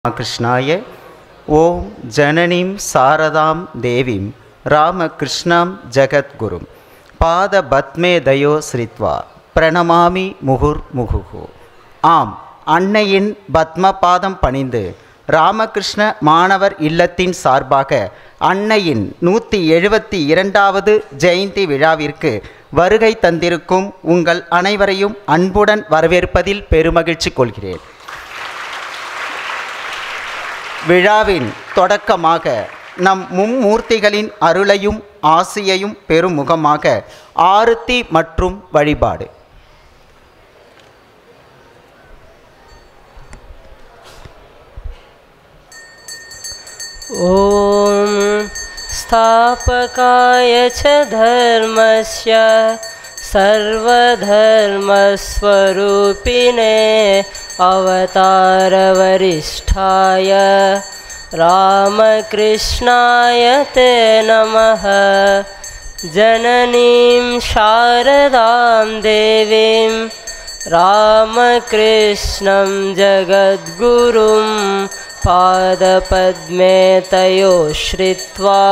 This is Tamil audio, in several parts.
कृष्णाय ओम जननीं शारदां देवीं रामकृष्णां जगद्गुरुं पादपद्मे दयो श्रित्वा प्रणमामि मुहुर्मुहुः. ஆம், அன்னையின் பத்மபாதம் பணிந்து ராமகிருஷ்ண மாணவர் இல்லத்தின் சார்பாக அன்னையின் 172வது ஜெயந்தி விழாவிற்கு வருகை தந்திருக்கும் உங்கள் அனைவரையும் அன்புடன் வரவேற்பதில் பெருமகிழ்ச்சி கொள்கிறேன். விழாவின் தொடக்கமாக நம் மும்மூர்த்திகளின் அருளையும் ஆசியையும் பெரும் முகமாக ஆரத்தி மற்றும் வழிபாடு. ஓம் ஸ்தாபகாய ச தர்மஸ்ய சர்வதர்மஸ்வரூபிணே அவதாரவரிஷ்டாய ராமகிருஷ்ணாய தே நமः. ஜனனீம் சாரதாம் தேவீம் ராமகிருஷ்ணம் ஜகத்குரும் பாதபத்மே தயோ ஸ்ரித்வா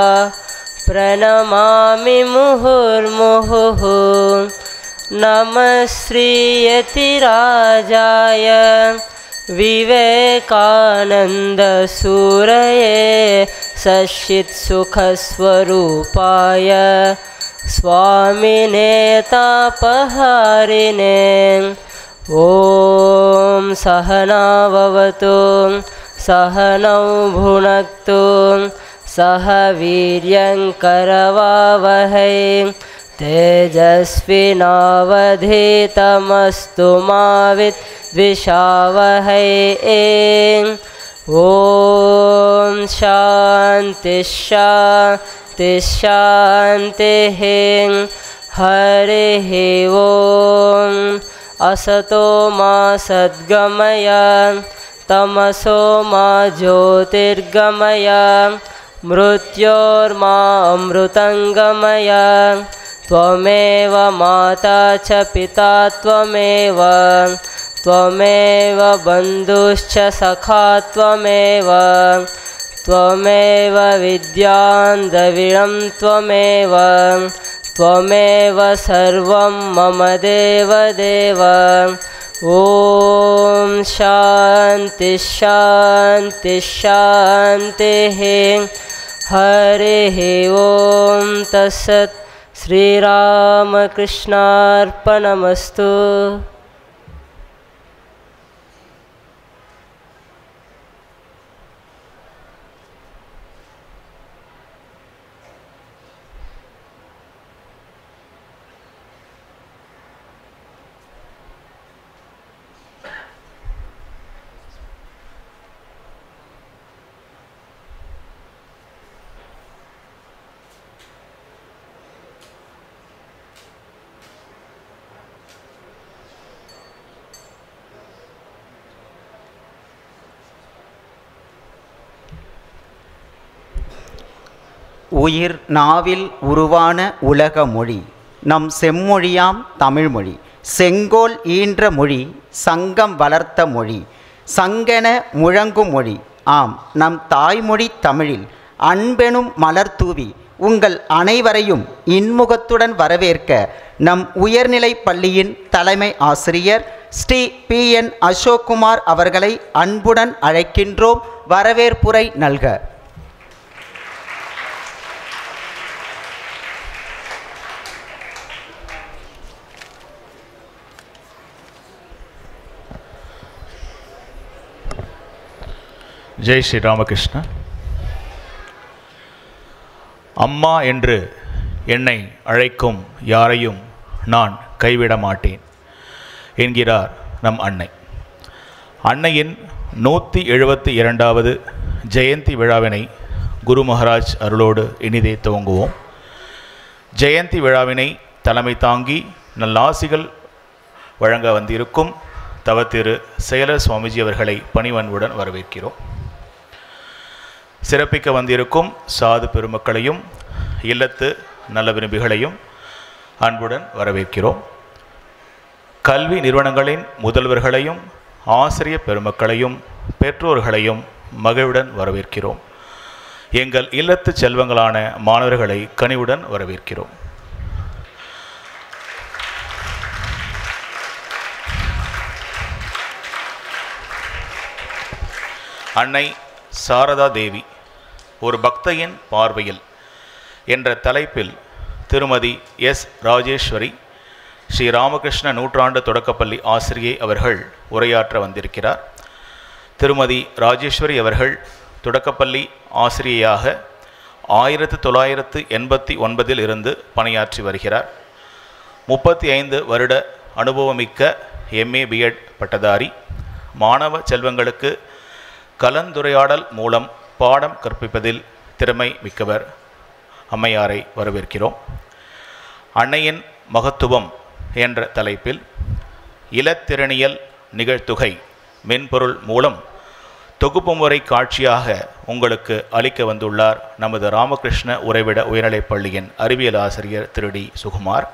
பிரணமாமி முहुर्मुहुः. நமஸ்ரீயதிராஜாய விவேகானந்தசூரயே சச்சித்சுகஸ்வரூபாய ஸ்வாமினே தாபஹாரிணே. ஓம் சஹனாவவது सहनौ भुनक्तु सह वीर्यङ्करवावहै तेजस्विनावधीतमस्तु मा विद्विषावहै. ॐ शान्ति शान्ति शान्तिः. हरिः ॐ असतो मा सद्गमय तमसो मा ज्योतिर्गमय मृत्योर्मा अमृतङ्गमय. त्वमेव माता च पिता त्वमेव त्वमेव बन्धुश्च सखा त्वमेव त्वमेव विद्यां द्रविणं त्वमेव त्वमेव सर्वं मम देवदेव. ओम शांति शांति शांतिः. हरिः ओम तत्सत्. श्रीरामकृष्णार्पणमस्तु. உயிர் நாவில் உருவான உலக மொழி நம் செம்மொழியாம் தமிழ்மொழி. செங்கோல் ஈன்ற மொழி சங்கம் வளர்த்த மொழி சங்கென முழங்கும் மொழி. ஆம், நம் தாய்மொழி தமிழில் அன்பெனும் மலர் தூவி உங்கள் அனைவரையும் இன்முகத்துடன் வரவேற்க நம் உயர்நிலை பள்ளியின் தலைமை ஆசிரியர் ஸ்ரீ PN அசோக்குமார் அவர்களை அன்புடன் அழைக்கின்றோம். வரவேற்புரை நல்க. ஜெய் ஸ்ரீ ராமகிருஷ்ண. அம்மா என்று என்னை அழைக்கும் யாரையும் நான் கைவிட மாட்டேன் என்கிறார் நம் அன்னை. அன்னையின் 172வது ஜெயந்தி விழாவினை குரு மகாராஜ் அருளோடு இனிதே துவங்குவோம். ஜெயந்தி விழாவினை தலைமை தாங்கி நல்லாசிகள் வழங்க வந்திருக்கும் தவத்திரு செயலர் சுவாமிஜி அவர்களை பணிவன்புடன் வரவேற்கிறோம். சிறப்பிக்க வந்திருக்கும் சாது பெருமக்களையும் இல்லத்து நல்ல விரும்பிகளையும் அன்புடன் வரவேற்கிறோம். கல்வி நிறுவனங்களின் முதல்வர்களையும் ஆசிரிய பெருமக்களையும் பெற்றோர்களையும் மகிழ்வுடன் வரவேற்கிறோம். எங்கள் இல்லத்து செல்வங்களான மாணவர்களை கனிவுடன் வரவேற்கிறோம். அன்னை சாரதா தேவி ஒரு பக்தையின் பார்வையில் என்ற தலைப்பில் திருமதி எஸ். ராஜேஸ்வரி ஸ்ரீ ராமகிருஷ்ண நூற்றாண்டு தொடக்கப்பள்ளி ஆசிரியை அவர்கள் உரையாற்ற வந்திருக்கிறார். திருமதி ராஜேஸ்வரி அவர்கள் தொடக்கப்பள்ளி ஆசிரியையாக 1989 இருந்து பணியாற்றி வருகிறார். 35 வருட அனுபவமிக்க MA B.Ed பட்டதாரி. மாணவ செல்வங்களுக்கு கலந்துரையாடல் மூலம் பாடம் கற்பிப்பதில் திறமை மிக்கவர். அம்மையாரை வரவேற்கிறோம். அன்னையின் மகத்துவம் என்ற தலைப்பில் இலத்திரனியல் நிகழ்த்துகை மென்பொருள் மூலம் தொகுப்பு முறை காட்சியாக உங்களுக்கு அளிக்க வந்துள்ளார் நமது ராமகிருஷ்ண உறைவிட உயர்நிலைப் பள்ளியின் அறிவியல் ஆசிரியர் திரு டி. சுகுமார்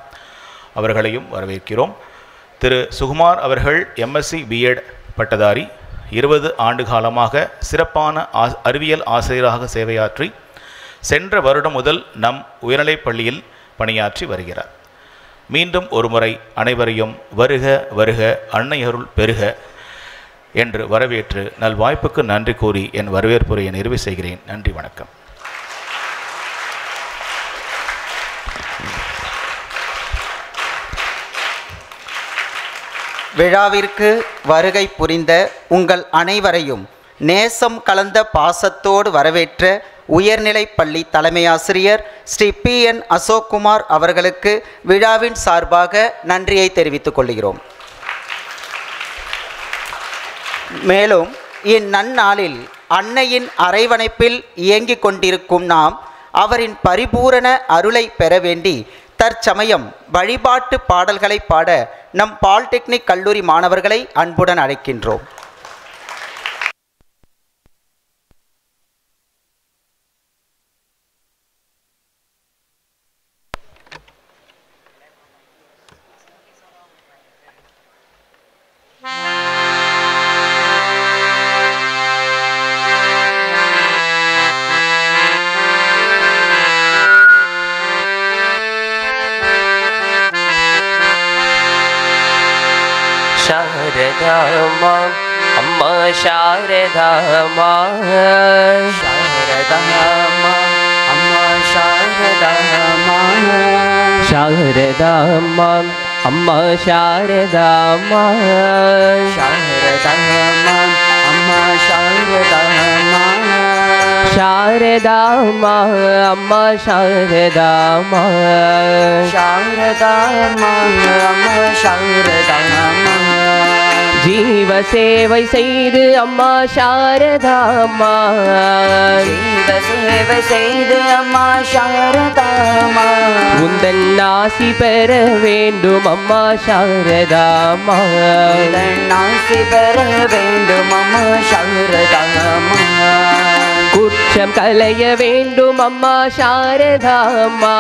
அவர்களையும் வரவேற்கிறோம். திரு சுகுமார் அவர்கள் MSc B.Ed பட்டதாரி. 20 ஆண்டு காலமாக சிறப்பான அறிவியல் ஆசிரியராக சேவையாற்றி சென்ற வருடம் முதல் நம் உயர்நிலைப் பள்ளியில் பணியாற்றி வருகிறார். மீண்டும் ஒருமுறை அனைவரையும் வருக வருக அன்னையருள் பெருக என்று வரவேற்று நல்வாய்ப்புக்கு நன்றி கூறி என் வரவேற்புரையை நிறைவு செய்கிறேன். நன்றி, வணக்கம். விழாவிற்கு வருகை புரிந்த உங்கள் அனைவரையும் நேசம் கலந்த பாசத்தோடு வரவேற்ற உயர்நிலைப் பள்ளி தலைமையாசிரியர் ஸ்ரீ P.N. அசோக்குமார் அவர்களுக்கு விழாவின் சார்பாக நன்றியை தெரிவித்துக் கொள்கிறோம். மேலும் இந்நன்னாளில் அன்னையின் அரவணைப்பில் இயங்கிக் கொண்டிருக்கும் நாம் அவரின் பரிபூரண அருளை பெற வேண்டி தற்சமயம் வழிபாட்டு பாடல்களை பாட நம் பாலிடெக்னிக் கல்லூரி மாணவர்களை அன்புடன் அழைக்கின்றோம். शारदामा अम्मा शारदामा शारदामा अम्मा शारदामा शारदामा अम्मा शारदामा शारदामा अम्मा शारदामा शारदामा अम्मा शारदामा शारदामा अम्मा शारदामा जीव सेவை செய்து அம்மா சாரதாமா जीव सेவை செய்து அம்மா சாரதாமா உந்தன் ஆசி பெற வேண்டும் அம்மா சாரதாமா உந்தன் ஆசி பெற வேண்டும் அம்மா சாரதாமா குற்றம் களைய வேண்டும் அம்மா சாரதாமா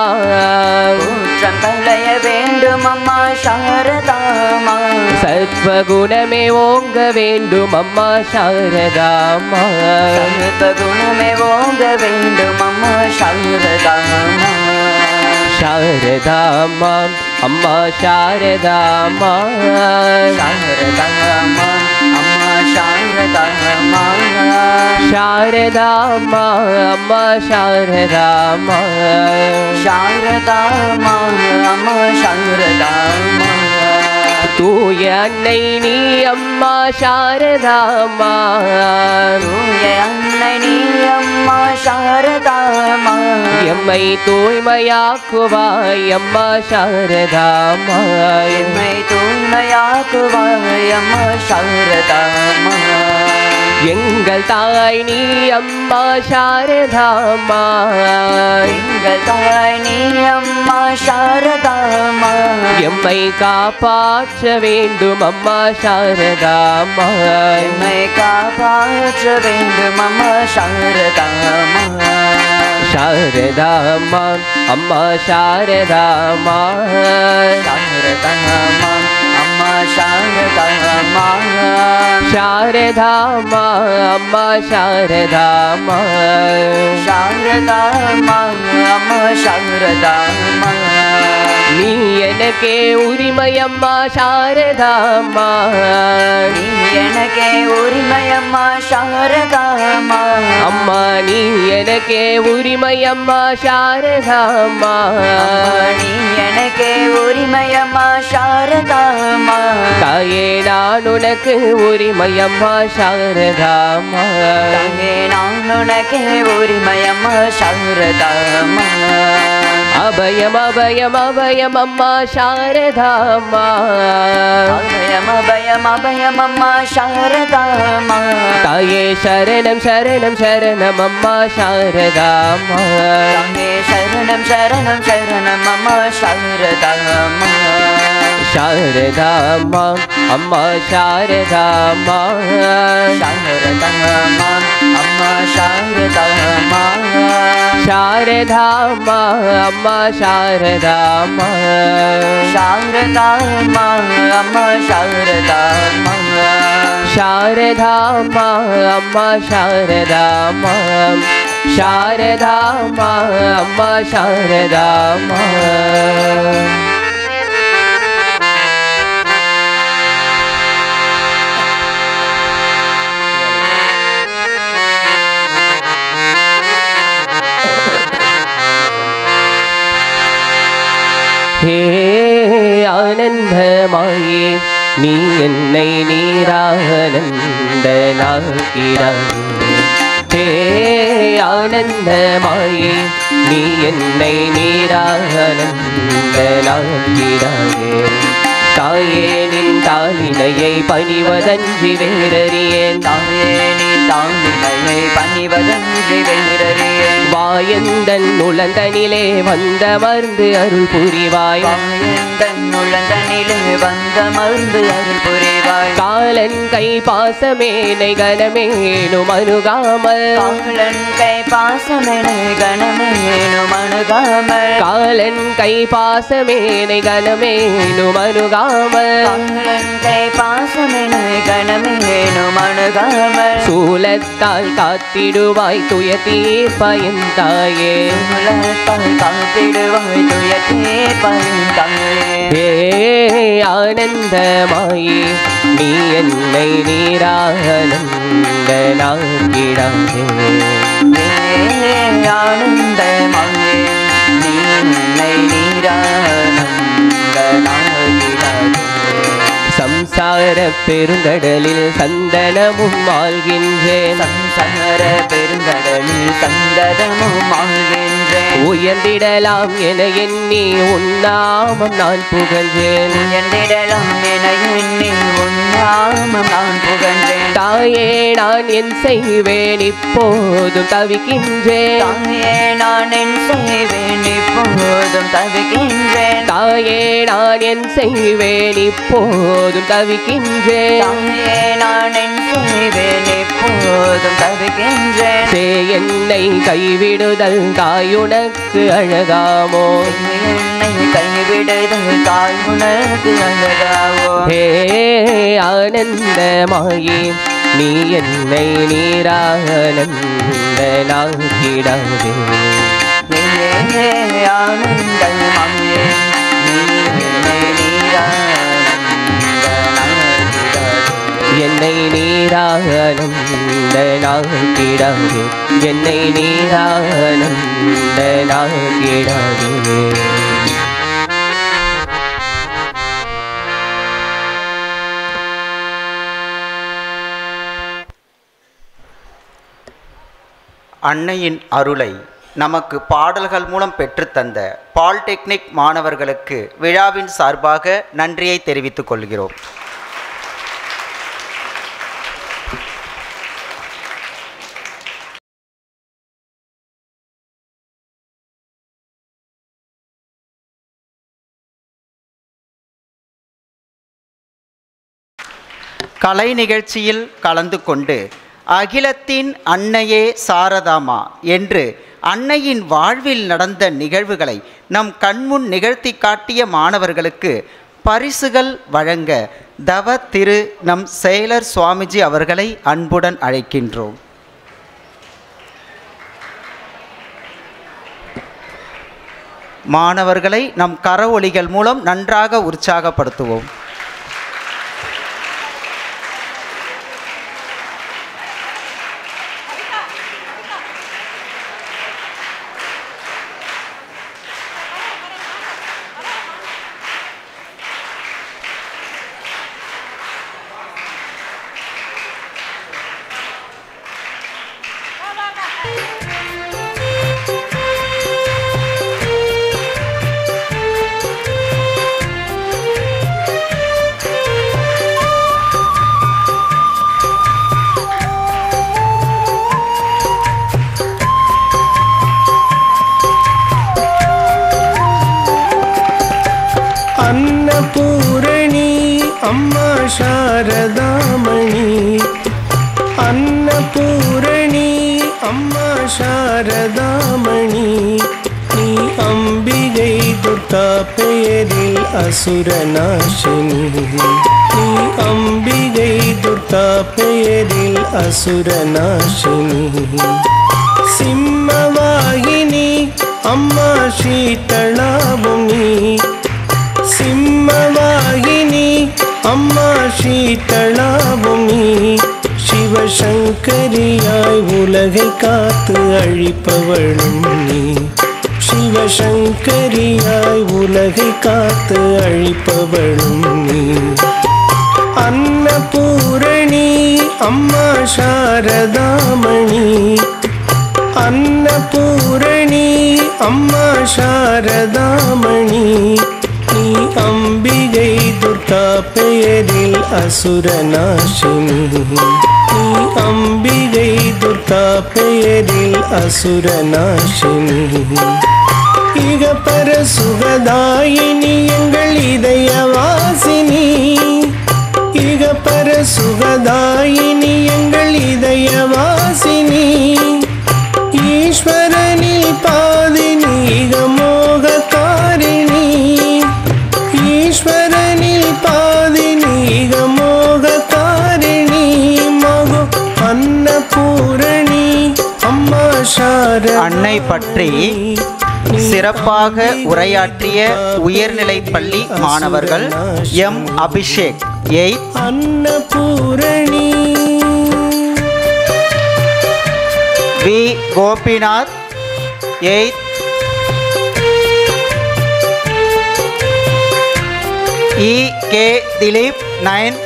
குற்றம் களைய வேண்டும் அம்மா சாரதாமா சத்வகுணமே ஓங்க வேண்டும் அம்மா சாரதாமா சத்வகுணமே ஓங்க வேண்டும் அம்மா சாரதாமா शारदामा अम्मा शारदामा शारदामा अम्मा शारदामा शारदामा अम्मा शारदामा शारदामा अम्मा शारदामा तूय अन्नै नी अम्मा शारदामा तूय अन्नै नी अम्मा शारदामा எம்மை தூய்மையாக்குவாய் அம்மா சாரதாமா எம்மை தூய்மையாக்குவாய் அம்மா சாரதாமா எங்கள் தாய் நீ அம்மா சாரதாமா எங்கள் தாய் நீ அம்மா சாரதாமா எம்மை காப்பாற்ற வேண்டும் அம்மா சாரதாமா எம்மை காப்பாற்ற வேண்டும் அம்மா சாரதாமா शारदामा अम्मा शारदामा शारदामा अम्मा அம்மா சாரதாம்மா சாரதாம்மா அம்மா சாரதாம்மா சாரதாம்மா அம்மா சாரதாம்மா நீ எனக்கே உரிமையம்மா சாரதாம்மா நீ எனக்கே உரிமையம்மா சாரதாம்மா அம்மா நீ எனக்கே உரிமையம்மா சாரதாம்மா நீ எனக்கே உரிமையம்மா சாரதாம்மா தாயே நான் உனக்கு உரிமையம்மா சாரதாம்மா தாயே நான் உனக்கு உரிமையம்மா சாரதாம்மா அபயம் அபயம் அபயம் அம்மா சாரதாம்மா அபயம் அபயம் அபயம் அம்மா சாரதாம்மா தாயே சரணம் சரணம் சரணம் அம்மா சாரதாம்மா தாயே சரணம் சரணம் சரணம் அம்மா சாரதாம்மா சாரதாம்மா அம்மா சாரதாம்மா சாரதாம்மா அம்மா சாரதாம்மா சாரதாம்மா அம்மா சாரதாம்மா சாரதாம்மா அம்மா சாரதாம்மா சாரதாம்மா அம்மா சாரதாம்மா சாரதாம்மா அம்மா சாரதாம்மா ஹே ஆனந்தமாயே நீ என்னை நீரானந்தனாக்கிறாய் ஹே ஆனந்தமாயே நீ என்னை நீரானந்தனாக்கிறாயே தாயே நின் தாளினையை பணிவதன்றி வேறறியேன் தாயே நீ தாளினையை பணிவதன்றி வேறறியேன் வாயந்தன் உளந்தனிலே வந்தமர்ந்து அருள் புரிவாய் வாயந்தன் உளந்தனிலே வந்தமர்ந்து அருள் புரிவாய் காலன் கை பாசமேனை கனமேனும் அணுகாமல் காலன் கை பாசமேனை கனமேனும் அணுகாமல் காலன் கை பாசமேனை கனமேனும் அணுகாமல் காலன் கை பாசமேனை கனமேனும் அணுகாமல் சூலத்தால் காத்திடுவாய் துய தீர்ப்பாயின் தாயே சூலத்தால் காத்திடுவாய் துய பாயும் தாயே ஆனந்தமாயே நீ என்னை நீரானந்தனாக்கிடாதே ஆனந்தமாயே நீ என்னை நீரானந்தனாக்கிடாதே சம்சார பெருங்கடலில் சந்தனமும் ஆள்கின்றேன் சம்சார பெருங்கடலில் சந்தனமும் ஆள்கின்றேன் உயர்ந்திடலாம் என எண்ணி உன்னாமம் நான் புகழ்ந்தேன் உயர்ந்திடலாம் என எண்ணி உன்னாமம் நான் புகழ்ந்தேன் தாயே நான் என் செய்வேன் இப்போதும் தவிக்கின்றேன் தாயே நான் என் செய்வேன் இப்போதும் தவிக்கின்றேன் தாயே நான் என் செய்வேன் இப்போதும் தவிக்கின்றேன் தாயே நான் என் செய்வேன் இப்போதும் தவிக்கின்றேன் என்னை கைவிடுதல் தாயுனக்கு அழகாமோ என்னை கைவிடுதல் தாயுனக்கு அழகாவோ ஹே ஆனந்தமாயே நீ என்னை நீரானந்தனாக்கிடாதே ஹே ஆனந்தமாயே நீ என்னை என்னை நீரானந்தனாக்கிடாதே என்னை நீரானந்தனாக்கிடாதே அன்னையின் அருளை நமக்கு பாடல்கள் மூலம் பெற்றுத்தந்த பாலிடெக்னிக் மாணவர்களுக்கு விழாவின் சார்பாக நன்றியை தெரிவித்துக் கொள்கிறோம். கலை நிகழ்ச்சியில் கலந்து கொண்டு அகிலத்தின் அன்னையே சாரதாமா என்று அன்னையின் வாழ்வில் நடந்த நிகழ்வுகளை நம் கண்முன் நிகழ்த்தி காட்டிய மாணவர்களுக்கு பரிசுகள் வழங்க தவ திரு நம் செயலர் சுவாமிஜி அவர்களை அன்புடன் அழைக்கின்றோம். மாணவர்களை நம் கரவொலிகள் மூலம் நன்றாக உற்சாகப்படுத்துவோம். अन्नपूरणी अम्मा शारदामणि अन्नपूरणी अम्मा शारदामणि நீ அம்பிகை துர்கா பெயரில் அசுரநாசினி நீ அம்பிகை துர்கா பெயரில் அசுரநாசினி சிம்மவாகினி அம்மா சீதளாவுனி சிம்மவாகினி அம்மா சீதளாவுனி சிவசங்கரியாய் உலகை காத்து அழிப்பவளும் நீ சிவசங்கரியாய் உலகை காத்து அழிப்பவளும் நீ अन्नपूरणी अम्मा शारदामणि अन्नपूरणी अम्मा शारदामणि நீ அம்பிகை துர்கா பெயரில் அசுரநாசினி நீ அம்பிகை துர்கா பெயரில் அசுரநாசினி இக பர சுகதாயினி எங்கள் இதயவாசினி இக பர சுகதாயினி எங்கள் இதயவாசினி ஈஸ்வரனில் பாதினி இக மோககாரிணி ஈஸ்வரனில் பாதினி இக மோககாரிணி மகோ அன்னபூரணி அம்மா சாரதா அன்னை பற்றி சிறப்பாக உரையாற்றிய உயர்நிலைப் பள்ளி மாணவர்கள் M Abhishek 8th, Annapoorani V Gopinath 8th, E K Dileep 9th,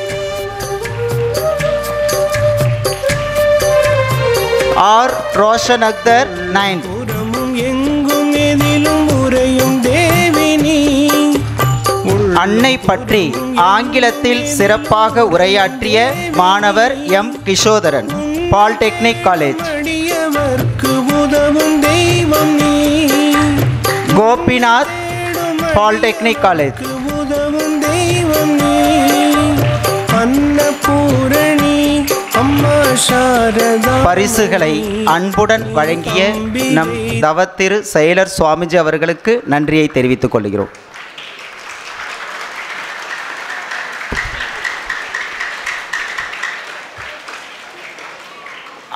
R Roshan Akhtar 9th. புறமும் எங்கும் எதிலும் உறையும் தேவினி அன்னை பற்றி ஆங்கிலத்தில் சிறப்பாக உரையாற்றிய மாணவர் எம் கிஷோதரன், பாலிடெக்னிக் காலேஜ். அடியவர்க்கு உதவும் தெய்வம் நீ கோபிநாத், பாலிடெக்னிக் காலேஜ். உதவும் தெய்வம் நீ அன்னபூரணி அம்மா சாரதா பரிசுகளை அன்புடன் வழங்கிய நம் தவத்திரு செயலர் சுவாமிஜி அவர்களுக்கு நன்றியை தெரிவித்துக் கொள்கிறோம்.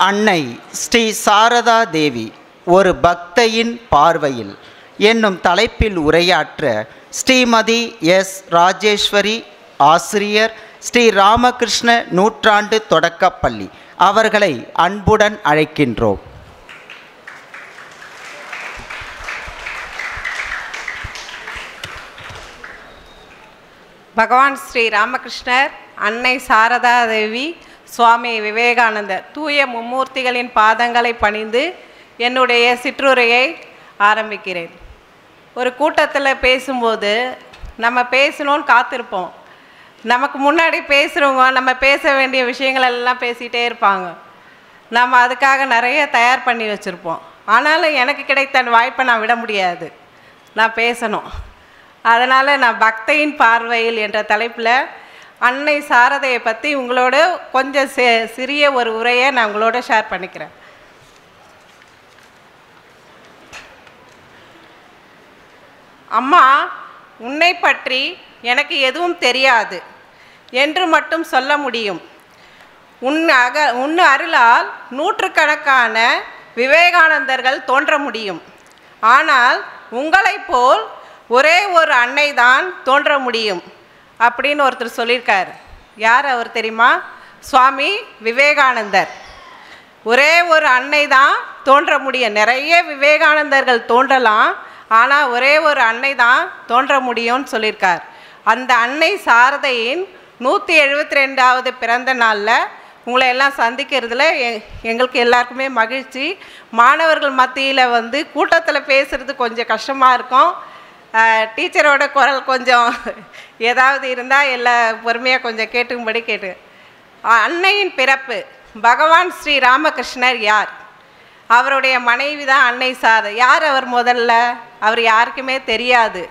அன்னை ஸ்ரீ சாரதா தேவி ஒரு பக்தையின் பார்வையில் என்னும் தலைப்பில் உரையாற்ற ஸ்ரீமதி எஸ் ராஜேஸ்வரி ஆசிரியர், ஸ்ரீ ராமகிருஷ்ண நூற்றாண்டு தொடக்கப்பள்ளி அவர்களை அன்புடன் அழைக்கின்றோம். பகவான் ஸ்ரீ ராமகிருஷ்ணர், அன்னை சாரதா தேவி, சுவாமி விவேகானந்தர் தூய மும்மூர்த்திகளின் பாதங்களை பணிந்து என்னுடைய சிற்றுரையை ஆரம்பிக்கிறேன். ஒரு கூட்டத்தில் பேசும்போது நம்ம பேசணும்னு காத்திருப்போம். நமக்கு முன்னாடி பேசுகிறவங்க நம்ம பேச வேண்டிய விஷயங்கள் எல்லாம் பேசிகிட்டே இருப்பாங்க. நம்ம அதுக்காக நிறைய தயார் பண்ணி வச்சுருப்போம். ஆனாலும் எனக்கு கிடைத்த வாய்ப்பை நான் விட முடியாது, நான் பேசணும். அதனால் நான் பக்தையின் பார்வையில் என்ற தலைப்பில் அன்னை சாரதையை பற்றி உங்களோட கொஞ்சம் சிறிய ஒரு உரையை நான் உங்களோட ஷேர் பண்ணிக்கிறேன். அம்மா, உன்னை பற்றி எனக்கு எதுவும் தெரியாது என்று மட்டும் சொல்ல முடியும். உன் அருளால் நூற்றுக்கணக்கான விவேகானந்தர்கள் தோன்ற முடியும். ஆனால் உங்களைப் போல் ஒரே ஒரு அன்னை தான் தோன்ற முடியும் அப்படின்னு ஒருத்தர் சொல்லியிருக்கார். யார் அவர் தெரியுமா? சுவாமி விவேகானந்தர். ஒரே ஒரு அன்னை தான் தோன்ற முடியும். நிறைய விவேகானந்தர்கள் தோன்றலாம், ஆனால் ஒரே ஒரு அன்னை தான் தோன்ற முடியும்னு சொல்லியிருக்கார். அந்த அன்னை சாரதையின் 172வது பிறந்த நாளில் உங்களை எல்லாம் சந்திக்கிறதுல எங்களுக்கு எல்லாருக்குமே மகிழ்ச்சி. மாணவர்கள் மத்தியில் வந்து கூட்டத்தில் பேசுகிறது கொஞ்சம் கஷ்டமாக இருக்கும். டீச்சரோட குரல் கொஞ்சம் ஏதாவது இருந்தால் எல்லாம் பொறுமையாக கொஞ்சம் கேட்டுக்கும்படி கேட்டு. அன்னையின் பிறப்பு. பகவான் ஸ்ரீ ராமகிருஷ்ணர் யார்? அவருடைய மனைவி தான் அன்னை சாரதை. யார் அவர்? முதல்ல அவர் யாருக்குமே தெரியாது.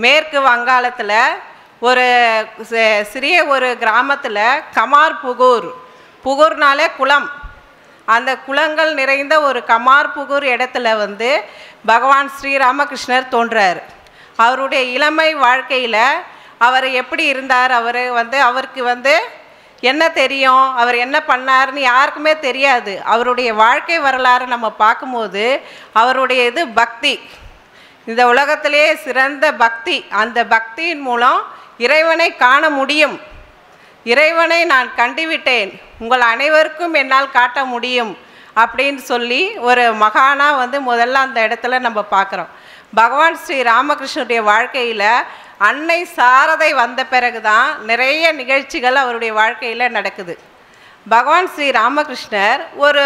மேற்கு வங்காளத்தில் ஒரு சிறிய ஒரு கிராமத்தில் கமார் புகூர், புகூர்னாலே குளம், அந்த குளங்கள் நிறைந்த ஒரு கமார் புகூர் இடத்துல வந்து பகவான் ஸ்ரீராமகிருஷ்ணர் தோன்றார். அவருடைய இளமை வாழ்க்கையில் அவர் எப்படி இருந்தார்? அவருக்கு வந்து என்ன தெரியும், அவர் என்ன பண்ணார்னு யாருக்குமே தெரியாது. அவருடைய வாழ்க்கை வரலாறு நம்ம பார்க்கும்போது அவருடைய இது பக்தி, இந்த உலகத்திலேயே சிறந்த பக்தி. அந்த பக்தியின் மூலம் இறைவனை காண முடியும். இறைவனை நான் கண்டுவிட்டேன், உங்கள் அனைவருக்கும் என்னால் காட்ட முடியும் அப்படின்னு சொல்லி ஒரு மகானாக வந்து முதல்ல அந்த இடத்துல நம்ம பார்க்குறோம். பகவான் ஸ்ரீ ராமகிருஷ்ணனுடைய வாழ்க்கையில் அன்னை சாரதை வந்த பிறகு தான் நிறைய நிகழ்ச்சிகள் அவருடைய வாழ்க்கையில் நடக்குது. பகவான் ஸ்ரீ ராமகிருஷ்ணர் ஒரு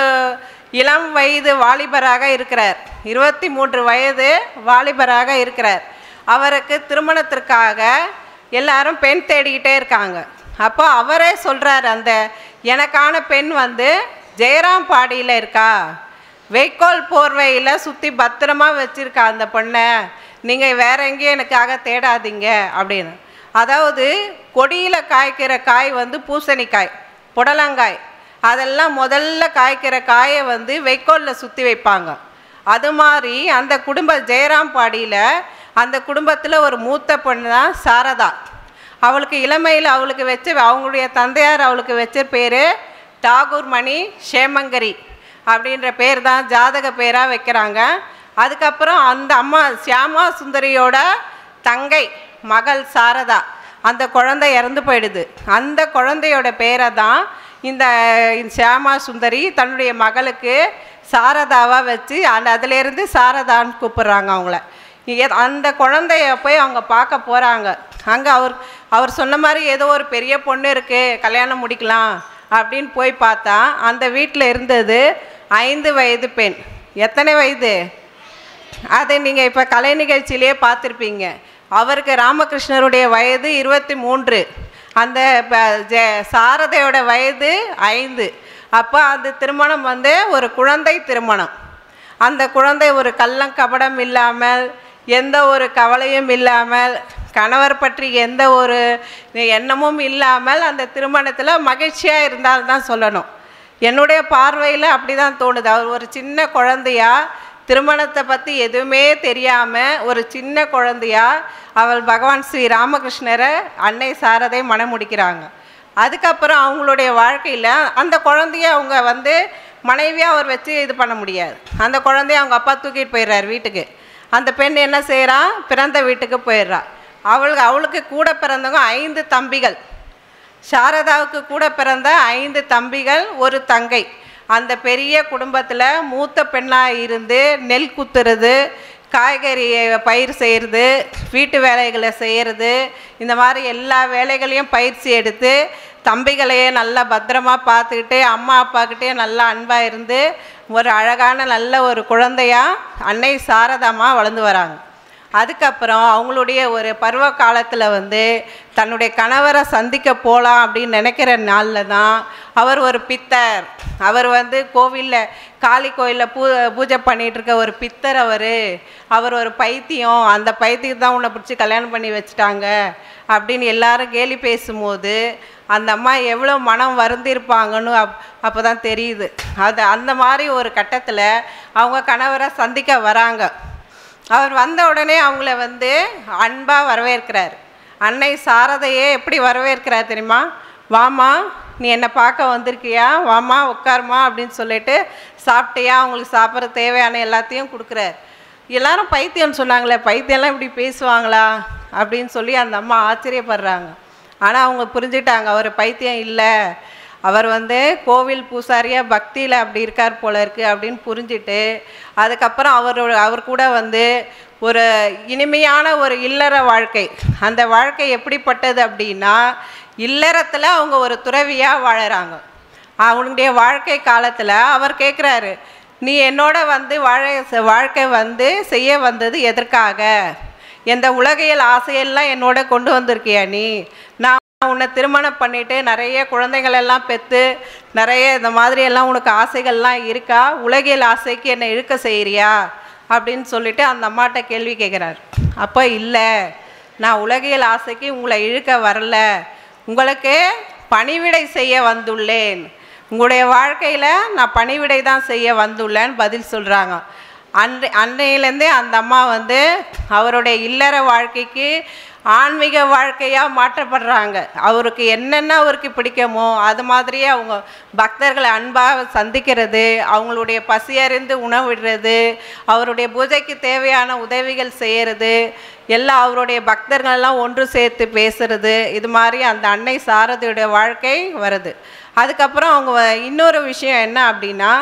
இளம் வயது வாலிபராக இருக்கிறார். 23 வயது வாலிபராக இருக்கிறார். அவருக்கு திருமணத்திற்காக எல்லாரும் பெண் தேடிக்கிட்டே இருக்காங்க. அப்போ அவரே சொல்கிறார், அந்த எனக்கான பெண் வந்து ஜெயராம்பாடியில் இருக்கா, வைக்கோல் போர்வையில் சுற்றி பத்திரமா வச்சுருக்கா அந்த பொண்ணை, நீங்கள் வேற எங்கேயும் எனக்காக தேடாதீங்க அப்படின்னு. அதாவது கொடியில் காய்க்கிற காய் வந்து பூசணிக்காய், புடலங்காய், அதெல்லாம் முதல்ல காய்க்கிற காயை வந்து வைக்கோலில் சுற்றி வைப்பாங்க. அது மாதிரி அந்த ஜெயராம்பாடியில் அந்த குடும்பத்தில் ஒரு மூத்த பொண்ணு தான் சாரதா. அவளுக்கு இளமையில் அவளுக்கு அவங்களுடைய தந்தையார் அவளுக்கு வச்ச பேர் டாகூர் மணி ஷேமங்கரி அப்படின்ற பேர் தான் ஜாதக பேராக வைக்கிறாங்க. அதுக்கப்புறம் அந்த அம்மா சியாமா சுந்தரியோட தங்கை மகள் சாரதா, அந்த குழந்தை இறந்து போயிடுது. அந்த குழந்தையோட பேரை தான் இந்த சியாமா சுந்தரி தன்னுடைய மகளுக்கு சாரதாவாக வச்சு அதிலேருந்து சாரதான்னு கூப்பிட்றாங்க அவங்கள. அந்த குழந்தைய போய் அவங்க பார்க்க போகிறாங்க. அங்கே அவர் சொன்ன மாதிரி ஏதோ ஒரு பெரிய பொண்ணு இருக்குது, கல்யாணம் முடிக்கலாம் அப்படின்னு போய் பார்த்தா அந்த வீட்டில் இருந்தது 5 வயது பெண். எத்தனை வயது? அதை நீங்கள் இப்போ கலை நிகழ்ச்சியிலே பார்த்துருப்பீங்க. அவருக்கு ராமகிருஷ்ணருடைய வயது 23, அந்த சாரதையோட வயது 5. அப்போ அந்த திருமணம் வந்து ஒரு குழந்தை திருமணம். அந்த குழந்தை ஒரு கள்ளம் கபடம் இல்லாமல், எந்த ஒரு கவலையும் இல்லாமல், கணவர் பற்றி எந்த ஒரு எண்ணமும் இல்லாமல் அந்த திருமணத்தில் மகிழ்ச்சியாக இருந்தால்தான் சொல்லணும். என்னுடைய பார்வையில் அப்படி தான் தோணுது. அவர் ஒரு சின்ன குழந்தையா, திருமணத்தை பற்றி எதுவுமே தெரியாமல் ஒரு சின்ன குழந்தையா அவள் பகவான் ஸ்ரீ ராமகிருஷ்ணரை அன்னை சாரதை மனம் முடிக்கிறாங்க. அதுக்கப்புறம் அவங்களுடைய வாழ்க்கையில் அந்த குழந்தைய அவங்க வந்து மனைவியாக அவர் வச்சு இது பண்ண முடியாது. அந்த குழந்தைய அவங்க அப்பா தூக்கிட்டு போயிடுறார் வீட்டுக்கு. அந்த பெண் என்ன செய்கிறா? பிறந்த வீட்டுக்கு போயிடுறா. அவளுக்கு கூட பிறந்தவங்க 5 தம்பிகள். சாரதாவுக்கு கூட பிறந்த 5 தம்பிகள், ஒரு தங்கை. அந்த பெரிய குடும்பத்தில் மூத்த பெண்ணாக இருந்து நெல் குத்துறது, காய்கறி பயிர் செய்கிறது, வீட்டு வேலைகளை செய்கிறது, இந்த மாதிரி எல்லா வேலைகளையும் பயிற்சி எடுத்து தம்பிகளையே நல்லா பத்திரமா பார்த்துக்கிட்டு அம்மா அப்பாக்கிட்டே நல்லா அன்பாக இருந்து ஒரு அழகான நல்ல ஒரு குழந்தையாக அன்னை சாரதாம்மா வளர்ந்து வராங்க. அதுக்கப்புறம் அவங்களுடைய ஒரு பருவ காலத்தில் வந்து தன்னுடைய கணவரை சந்திக்க போகலாம் அப்படின்னு நினைக்கிற நாளில் தான் அவர் ஒரு பித்தர். அவர் வந்து கோவிலில் காளி கோயிலில் பூஜை பண்ணிகிட்ருக்க ஒரு பித்தர். அவர் ஒரு பைத்தியம், அந்த பைத்தியத்தை தான் உன்னை பிடிச்சி கல்யாணம் பண்ணி வச்சுட்டாங்க அப்படின்னு எல்லாரும் கேலி பேசும்போது அந்த அம்மா எவ்வளோ மனம் வருந்திருப்பாங்கன்னு அப்போ தான் தெரியுது. அந்த மாதிரி ஒரு கட்டத்தில் அவங்க கணவரை சந்திக்க வராங்க. அவர் வந்த உடனே அவங்கள வந்து அன்பாக வரவேற்கிறார். அன்னை சாரதையே எப்படி வரவேற்கிறார் தெரியுமா? வாமா, நீ என்னை பார்க்க வந்திருக்கியா, வாமா உட்காருமா அப்படின்னு சொல்லிட்டு, சாப்பிட்டியா, அவங்களுக்கு சாப்பிட்ற தேவையான எல்லாத்தையும் கொடுக்குறார். எல்லாரும் பைத்தியம்னு சொன்னாங்களே, பைத்தியம்லாம் இப்படி பேசுவாங்களா அப்படின்னு சொல்லி அந்த அம்மா ஆச்சரியப்படுறாங்க. ஆனால் அவங்க புரிஞ்சுட்டாங்க, அவர் பைத்தியம் இல்லை, அவர் கோவில் பூசாரியாக பக்தியில் அப்படி இருக்கார் போல இருக்குது அப்படின்னு புரிஞ்சுட்டு, அதுக்கப்புறம் அவர் கூட ஒரு இனிமையான ஒரு இல்லற வாழ்க்கை. அந்த வாழ்க்கை எப்படிப்பட்டது அப்படின்னா, இல்லறத்தில் அவங்க ஒரு துறவியாக வாழறாங்க. அவங்களுடைய வாழ்க்கை காலத்தில் அவர் கேட்குறாரு, நீ என்னோட வாழ்க்கை செய்ய வந்தது எதற்காக? எந்த உலகியல் ஆசையெல்லாம் என்னோட கொண்டு வந்திருக்கியா நீ? நான் உன்னை திருமணம் பண்ணிவிட்டு நிறைய குழந்தைகளெல்லாம் பெற்று நிறைய இந்த மாதிரியெல்லாம் உனக்கு ஆசைகள்லாம் இருக்கா? உலகியல் ஆசைக்கு என்னை இழுக்க செய்கிறியா அப்படின்னு சொல்லிட்டு அந்த அம்மாட்ட கேள்வி கேட்குறார். அப்போ இல்லை, நான் உலகியல் ஆசைக்கு உங்களை இழுக்க வரல, உங்களுக்கு பணிவிடை செய்ய வந்துள்ளேன், உங்களுடைய வாழ்க்கையில் நான் பணிவிடை தான் செய்ய வந்துள்ளேன்னு பதில் சொல்கிறாங்க. அன்னையிலேருந்தே அந்த அம்மா அவருடைய இல்லற வாழ்க்கைக்கு ஆன்மீக வாழ்க்கையாக மாற்றப்படுறாங்க. அவருக்கு என்னென்ன அவருக்கு பிடிக்குமோ அது மாதிரியே அவங்க பக்தர்களை அன்பாக சந்திக்கிறது, அவங்களுடைய பசியறிந்து உணவிடுறது, அவருடைய பூஜைக்கு தேவையான உதவிகள் செய்கிறது, எல்லாம் அவருடைய பக்தர்களெல்லாம் ஒன்று சேர்த்து பேசுறது, இது மாதிரி அந்த அன்னை சாரதியுடைய வாழ்க்கை வருது. அதுக்கப்புறம் அவங்க இன்னொரு விஷயம் என்ன அப்படின்னா,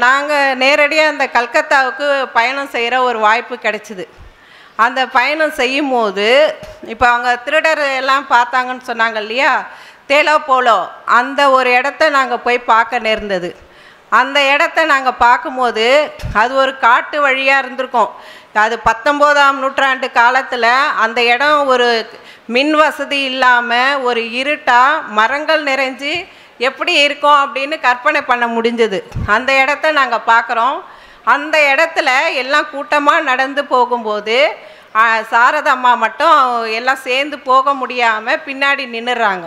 நாங்கள் நேரடியாக அந்த கல்கத்தாவுக்கு பயணம் செய்கிற ஒரு வாய்ப்பு கிடைச்சிது. அந்த பயணம் செய்யும் போது இப்போ அவங்க திருடர் எல்லாம் பார்த்தாங்கன்னு சொன்னாங்க இல்லையா, தேலோ போலோ அந்த ஒரு இடத்த நாங்கள் போய் பார்க்க நேர்ந்தது. அந்த இடத்த நாங்கள் பார்க்கும்போது அது ஒரு காட்டு வழியாக இருந்திருக்கோம். அது 19ஆம் நூற்றாண்டு காலத்தில் அந்த இடம் ஒரு மின் வசதி இல்லாமல் ஒரு இருட்டாக மரங்கள் நிறைஞ்சி எப்படி இருக்கும் அப்படின்னு கற்பனை பண்ண முடிஞ்சது. அந்த இடத்த நாங்கள் பார்க்குறோம். அந்த இடத்துல எல்லாம் கூட்டமாக நடந்து போகும்போது சாரதம்மா மட்டும் எல்லாம் சேர்ந்து போக முடியாமல் பின்னாடி நின்றுறாங்க.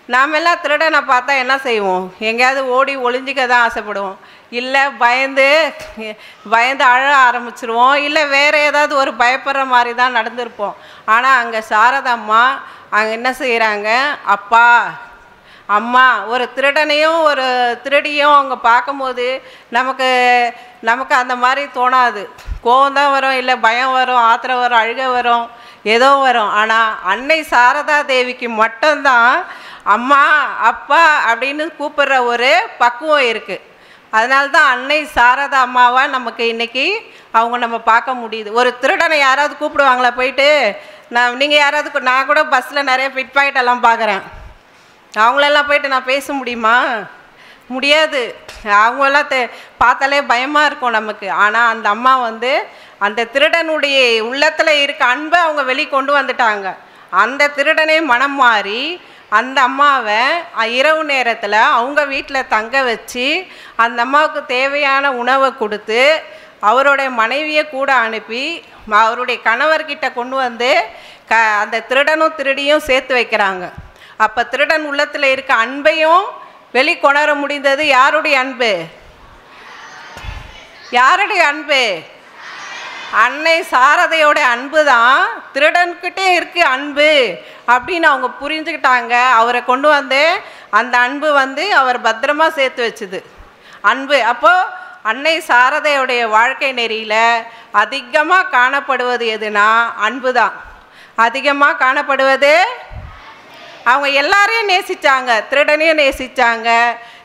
நாமெல்லாம் திருடனை பார்த்தா என்ன செய்வோம்? எங்கேயாவது ஓடி ஒளிஞ்சிக்க தான் ஆசைப்படுவோம், இல்லை பயந்து அழ ஆரம்பிச்சிருவோம், இல்லை வேறு ஏதாவது ஒரு பயப்படுற மாதிரி தான் நடந்திருப்போம். ஆனால் அங்கே சாரதம்மா அங்கே என்ன செய்கிறாங்க, அப்பா அம்மா ஒரு திருடனையும் ஒரு திருடியும் அவங்க பார்க்கும்போது நமக்கு அந்த மாதிரி தோணாது. கோவம் தான் வரும், இல்லை பயம் வரும், ஆத்திரம் வரும், அழுக வரும், ஏதோ வரும். ஆனால் அன்னை சாரதா தேவிக்கு மட்டும்தான் அம்மா அப்பா அப்படின்னு கூப்பிடுற ஒரு பக்குவம் இருக்குது. அதனால தான் அன்னை சாரதா அம்மாவா நமக்கு இன்றைக்கி நம்ம பார்க்க முடியுது. ஒரு திருடனை யாராவது கூப்பிடுவாங்களா போயிட்டு? நீங்கள் யாராவது, நான் கூட பஸ்ஸில் நிறைய பிட் பாக்கெட்டெல்லாம் பார்க்குறேன், அவங்களெல்லாம் போயிட்டு நான் பேச முடியுமா? முடியாது. அவங்களெல்லாம் பார்த்தாலே பயமாக இருக்கும் நமக்கு. ஆனால் அந்த அம்மா அந்த திருடனுடைய உள்ளத்தில் இருக்க அன்பை அவங்க வெளிக்கொண்டு வந்துட்டாங்க. அந்த திருடனே மனம் மாறி அந்த அம்மாவை இரவு நேரத்தில் அவங்க வீட்டில் தங்க வச்சு அந்த அம்மாவுக்கு தேவையான உணவை கொடுத்து அவருடைய மனைவியை கூட அனுப்பி அவருடைய கணவர்கிட்ட கொண்டு அந்த திருடனும் திருடியும் சேர்த்து வைக்கிறாங்க. அப்போ திருடன் உள்ளத்தில் இருக்க அன்பையும் வெளிக்கொணர முடிந்தது. யாருடைய அன்பு? யாருடைய அன்பு? அன்னை சாரதையோட அன்பு தான் திருடன்கிட்டே இருக்கு அன்பு அப்படின்னு அவங்க புரிஞ்சுக்கிட்டாங்க. அவரை கொண்டு அந்த அன்பு அவர் பத்திரமா சேர்த்து வச்சுது அன்பு. அப்போது அன்னை சாரதையோடைய வாழ்க்கை நெறியில் அதிகமாக காணப்படுவது எதுனா அன்பு தான். அதிகமாக காணப்படுவது, அவங்க எல்லாரையும் நேசித்தாங்க, திருடனையும் நேசித்தாங்க.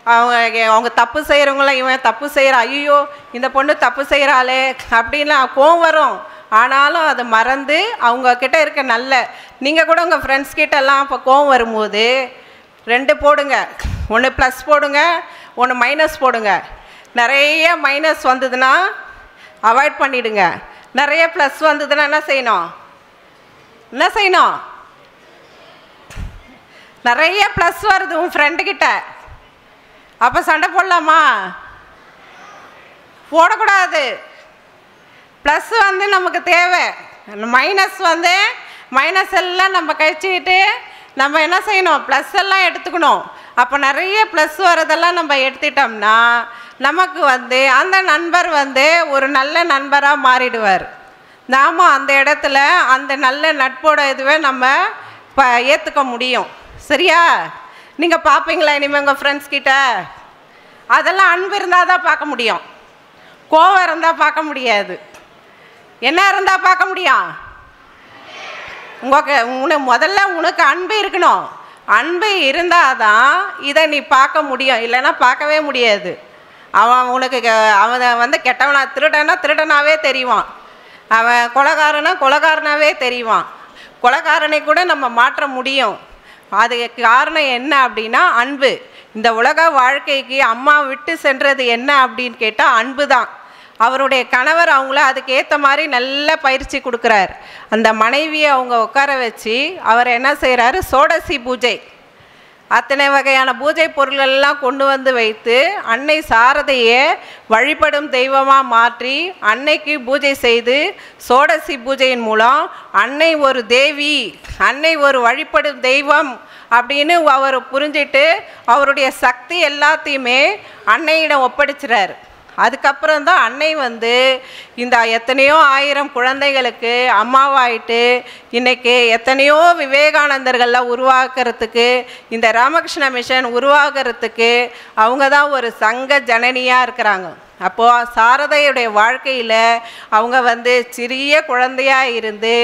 அவங்க தப்பு செய்கிறவங்களாம் இவன் தப்பு செய்கிற, ஐயோ இந்த பொண்ணு தப்பு செய்கிறாளே அப்படின்லாம் கோவம் வரும். ஆனாலும் அதை மறந்து அவங்கக்கிட்ட இருக்க நீங்கள் கூட உங்கள் ஃப்ரெண்ட்ஸ் கிட்டெல்லாம் இப்போ கோவம் வரும்போது 2 போடுங்க, ஒன்று ப்ளஸ் போடுங்க, ஒன்று மைனஸ் போடுங்க. நிறைய மைனஸ் வந்ததுன்னா அவாய்ட் பண்ணிவிடுங்க. நிறைய ப்ளஸ் வந்ததுன்னா என்ன செய்யணும்? நிறைய ப்ளஸ் வருது உன் ஃப்ரெண்டுக்கிட்ட, அப்போ சண்டை போடலாமா? போடக்கூடாது. ப்ளஸ் நமக்கு தேவை, மைனஸ் எல்லாம் நம்ம கழிச்சுக்கிட்டு நம்ம என்ன செய்யணும்? ப்ளஸ் எல்லாம் எடுத்துக்கணும். அப்போ நிறைய ப்ளஸ் வரதெல்லாம் நம்ம எடுத்துட்டோம்னா நமக்கு அந்த நண்பர் ஒரு நல்ல நண்பராக மாறிடுவார். நாம் அந்த இடத்துல அந்த நல்ல நட்போட இதுவே நம்ம ஏற்றுக்க முடியும். சரியா? நீங்கள் பார்ப்பீங்களா இனிமேல் உங்கள் ஃப்ரெண்ட்ஸ் கிட்ட? அதெல்லாம் அன்பு இருந்தால் தான் பார்க்க முடியும். கோவம் இருந்தால் பார்க்க முடியாது. என்ன இருந்தால் பார்க்க முடியும்? முதல்ல உனக்கு அன்பு இருக்கணும். அன்பு இருந்தால் தான் இதை நீ பார்க்க முடியும், இல்லைன்னா பார்க்கவே முடியாது. அவன் உனக்கு அவன் கெட்டவனா திருடனாவே தெரிவான், அவன் கொலைகாரனாவே தெரிவான். கொலைகாரனை கூட நம்ம மாற்ற முடியும். அதுக்கு காரணம் என்ன அப்படின்னா அன்பு. இந்த உலக வாழ்க்கைக்கு அம்மா விட்டு சென்றது என்ன அப்படின்னு கேட்டால் அன்பு தான். அவருடைய கணவர் அவங்கள அதுக்கு ஏற்ற மாதிரி நல்ல பயிற்சி கொடுக்குறார். அந்த மனைவியை அவங்க உட்கார வச்சு அவர் என்ன செய்கிறாரு, சோடசி பூஜை, அத்தனை வகையான பூஜை பொருள்கள்லாம் கொண்டு வந்து வைத்து அன்னை சாரதையை வழிபடும் தெய்வமாக மாற்றி அன்னைக்கு பூஜை செய்து, சோடசி பூஜையின் மூலம் அன்னை ஒரு தேவி, அன்னை ஒரு வழிபடும் தெய்வம் அப்படின்னு அவர் புரிஞ்சிட்டு அவருடைய சக்தி எல்லாத்தையுமே அன்னையிடம் ஒப்படைச்சிறார். அதுக்கப்புறம் தான் அன்னை இந்த எத்தனையோ ஆயிரம் குழந்தைகளுக்கு அம்மாவாயிட்டு இன்றைக்கி எத்தனையோ விவேகானந்தர்கள்லாம் உருவாக்குறதுக்கு, இந்த ராமகிருஷ்ண மிஷன் உருவாகிறதுக்கு அவங்க தான் ஒரு சங்க ஜனனியாக இருக்கிறாங்க. அப்போது சாரதையுடைய வாழ்க்கையில் அவங்க சிறிய குழந்தையாக இருந்து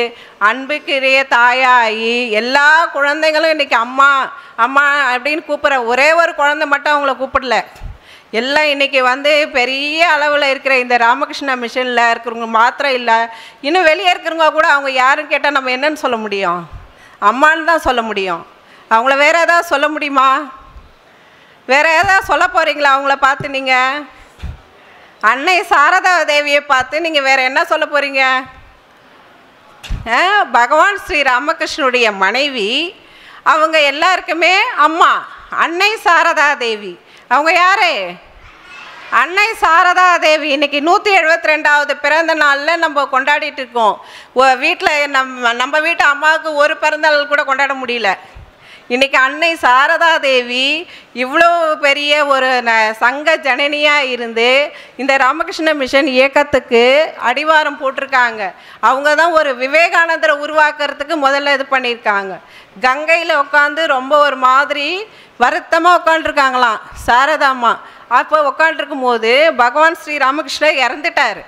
அன்புக்குரிய தாயாகி எல்லா குழந்தைங்களும் இன்றைக்கி அம்மா அம்மா அப்படின்னு கூப்பிட்ற ஒரே ஒரு குழந்தை மட்டும் அவங்கள கூப்பிடல. எல்லாம் இன்றைக்கி பெரிய அளவில் இருக்கிற இந்த ராமகிருஷ்ண மிஷனில் இருக்கிறவங்க மாத்திரம் இல்லை, இன்னும் வெளியே இருக்கிறவங்க கூட அவங்க யாருன்னு கேட்டால் நம்ம என்னன்னு சொல்ல முடியும்? அம்மான்னு தான் சொல்ல முடியும். அவங்கள வேறு ஏதாவது சொல்ல முடியுமா? வேறு ஏதாவது சொல்ல போகிறீங்களா? அவங்கள பார்த்து நீங்கள் அன்னை சாரதா தேவியை பார்த்து நீங்கள் வேறு என்ன சொல்ல போகிறீங்க? பகவான் ஸ்ரீ ராமகிருஷ்ணனுடைய மனைவி அவங்க எல்லாருக்குமே அம்மா அன்னை சாரதா தேவி. அவங்க யாரு? அன்னை சாரதா தேவி. இன்றைக்கி 172வது பிறந்த நாளில் நம்ம கொண்டாடிட்டு இருக்கோம். வீட்டில் நம்ம வீட்டு அம்மாவுக்கு ஒரு பிறந்தநாள் கூட கொண்டாட முடியல. இன்றைக்கி அன்னை சாரதா தேவி இவ்வளோ பெரிய ஒரு சங்க ஜனனியாக இருந்து இந்த ராமகிருஷ்ண மிஷன் இயக்கத்துக்கு அடிவாரம் போட்டிருக்காங்க. அவங்க தான் ஒரு விவேகானந்தரை உருவாக்குறதுக்கு முதல்ல இது பண்ணியிருக்காங்க. கங்கையில் உட்காந்து ரொம்ப ஒரு மாதிரி வருத்தமாக உட்காண்ட்ருக்காங்களாம் சாரதாம்மா. அப்போ உட்காண்ட்ருக்கும் போது பகவான் ஸ்ரீ ராமகிருஷ்ணர் இறந்துட்டார்.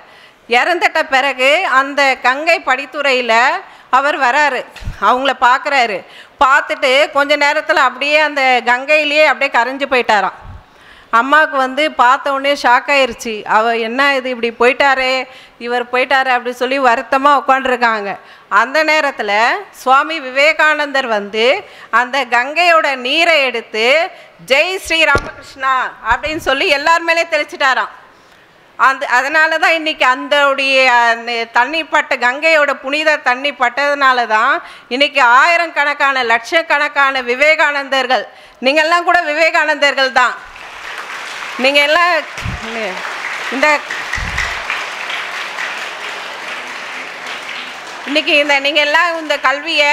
இறந்துட்ட பிறகு அந்த கங்கை படித்துறையில் அவர் வராரு, அவங்கள பார்க்குறாரு. பார்த்துட்டு கொஞ்ச நேரத்தில் அப்படியே அந்த கங்கையிலேயே அப்படியே கரைஞ்சி போயிட்டாராம். அம்மாவுக்கு பார்த்த உடனே ஷாக் ஆயிடுச்சு. என்ன இது இப்படி போயிட்டாரே, இவர் போயிட்டாரு அப்படி சொல்லி வருத்தமாக உட்காண்டிருக்காங்க. அந்த நேரத்தில் சுவாமி விவேகானந்தர் அந்த கங்கையோட நீரை எடுத்து ஜெய் ஸ்ரீ ராமகிருஷ்ணா அப்படின்னு சொல்லி எல்லார் மேலே தெளிச்சிட்டாராம். அதனால தான் இன்றைக்கி அந்தோடைய தண்ணி பட்ட கங்கையோட புனித தண்ணி பட்டதுனால தான் இன்றைக்கி ஆயிரக்கணக்கான லட்சக்கணக்கான விவேகானந்தர்கள், நீங்கள்லாம் கூட விவேகானந்தர்கள் தான். நீங்கள் எல்லாம் இன்றைக்கி நீங்கள் எல்லாம் இந்த கல்வியை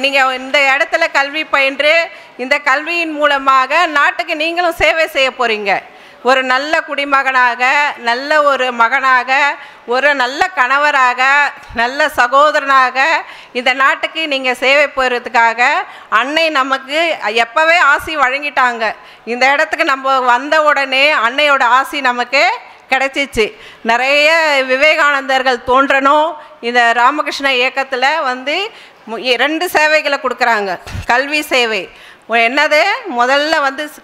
நீங்கள் இந்த இடத்துல கல்வி பயின்று இந்த கல்வியின் மூலமாக நாட்டுக்கு நீங்களும் சேவை செய்ய போகிறீங்க. ஒரு நல்ல குடிமகனாக, நல்ல ஒரு மகனாக, ஒரு நல்ல கணவராக, நல்ல சகோதரனாக இந்த நாட்டுக்கு நீங்கள் சேவை போகிறதுக்காக அன்னை நமக்கு எப்போவே ஆசி வழங்கிட்டாங்க. இந்த இடத்துக்கு நம்ம வந்த உடனே அன்னையோட ஆசி நமக்கு கிடைச்சிச்சு. நிறைய விவேகானந்தர்கள் தோன்றணும். இந்த ராமகிருஷ்ண இயக்கத்தில் 2 சேவைகளை கொடுக்குறாங்க. கல்வி சேவை என்னது, முதல்ல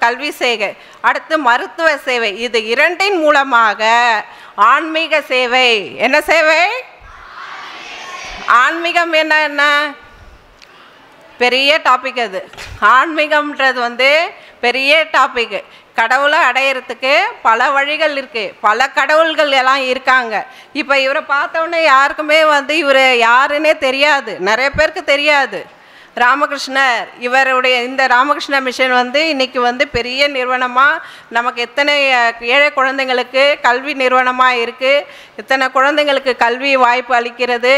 கல்வி சேவை, அடுத்து மருத்துவ சேவை. இது 2ன் மூலமாக ஆன்மீக சேவை. என்ன சேவை? ஆன்மீகம் என்ன பெரிய டாபிக். அது ஆன்மீகம்ன்றது பெரிய டாபிக். கடவுளை அடையிறதுக்கு பல வழிகள் இருக்குது, பல கடவுள்கள் எல்லாம் இருக்காங்க. இப்போ இவரை பார்த்தோன்னே யாருக்குமே இவர் யாருன்னே தெரியாது, நிறைய பேருக்கு தெரியாது. ராமகிருஷ்ணர் இவருடைய இந்த ராமகிருஷ்ண மிஷன் இன்றைக்கி பெரிய நிறுவனமாக நமக்கு எத்தனை ஏழை குழந்தைங்களுக்கு கல்வி நிறுவனமாக இருக்குது, எத்தனை குழந்தைங்களுக்கு கல்வி வாய்ப்பு அளிக்கிறது.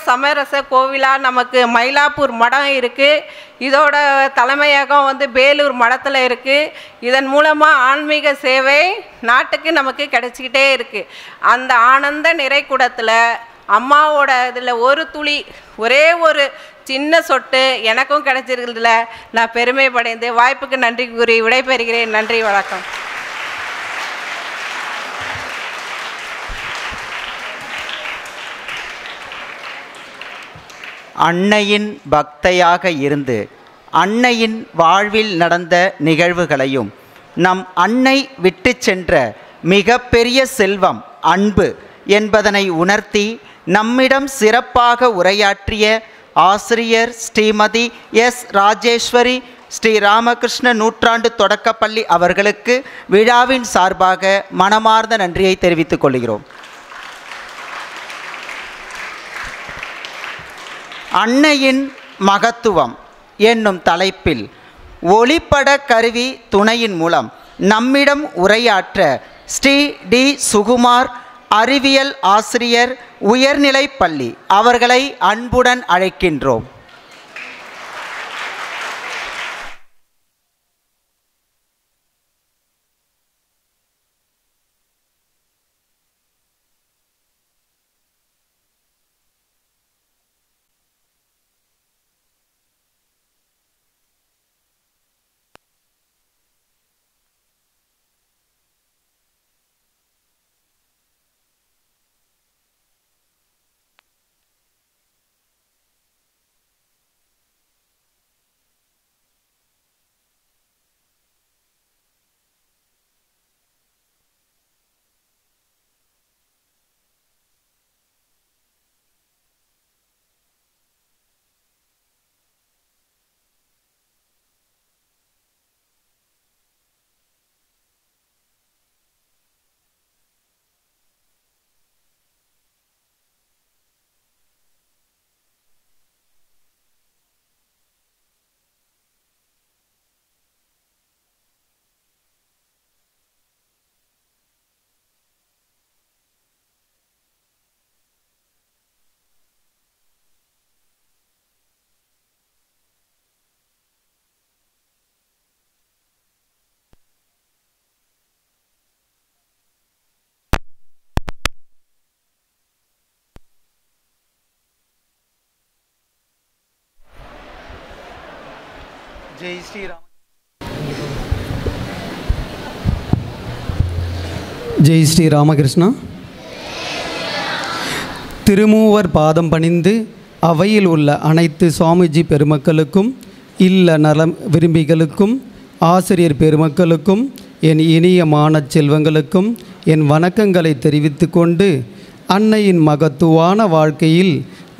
சமரச கோவிலாக நமக்கு மயிலாப்பூர் மடம் இருக்குது. இதோட தலைமையகம் பேலூர் மடத்தில் இருக்குது. இதன் மூலமாக ஆன்மீக சேவை நாட்டுக்கு நமக்கு கிடைச்சிக்கிட்டே இருக்குது. அந்த ஆனந்த நிறைக்குடத்தில் அம்மாவோட இதில் ஒரு துளி, ஒரே ஒரு சின்ன சொட்டு எனக்கும் கிடைச்சிருக்கிறதுல நான் பெருமைப்படைந்து வாய்ப்புக்கு நன்றி கூறி விடைபெறுகிறேன். நன்றி, வணக்கம். அன்னையின் பக்தையாக இருந்து அன்னையின் வாழ்வில் நடந்த நிகழ்வுகளையும் நம் அன்னை விட்டு சென்ற மிகப்பெரிய செல்வம் அன்பு என்பதனை உணர்த்தி நம்மிடம் சிறப்பாக உரையாற்றிய ஆசிரியர் ஸ்ரீமதி எஸ். ராஜேஸ்வரி ஸ்ரீ ராமகிருஷ்ண நூற்றாண்டு தொடக்கப்பள்ளி அவர்களுக்கு விழாவின் சார்பாக மனமார்ந்த நன்றியை தெரிவித்துக் கொள்கிறோம். அன்னையின் மகத்துவம் என்னும் தலைப்பில் ஒளிப்பட கருவி துணையின் மூலம் நம்மிடம் உரையாற்ற ஸ்ரீ டி. சுகுமார் அறிவியல் ஆசிரியர் உயர்நிலைப் பள்ளி அவர்களை அன்புடன் அழைக்கின்றோம். ஜெய் ஸ்ரீராம். ஜெய் ஸ்ரீ ராமகிருஷ்ணா. திருமூவர் பாதம் பணிந்து அவையில் உள்ள அனைத்து சுவாமிஜி பெருமக்களுக்கும், இல்ல நலம் விரும்பிகளுக்கும், ஆசிரியர் பெருமக்களுக்கும், என் இனிய மானச் செல்வங்களுக்கும் என் வணக்கங்களை தெரிவித்து கொண்டு அன்னையின் மகத்துவான வாழ்க்கையில்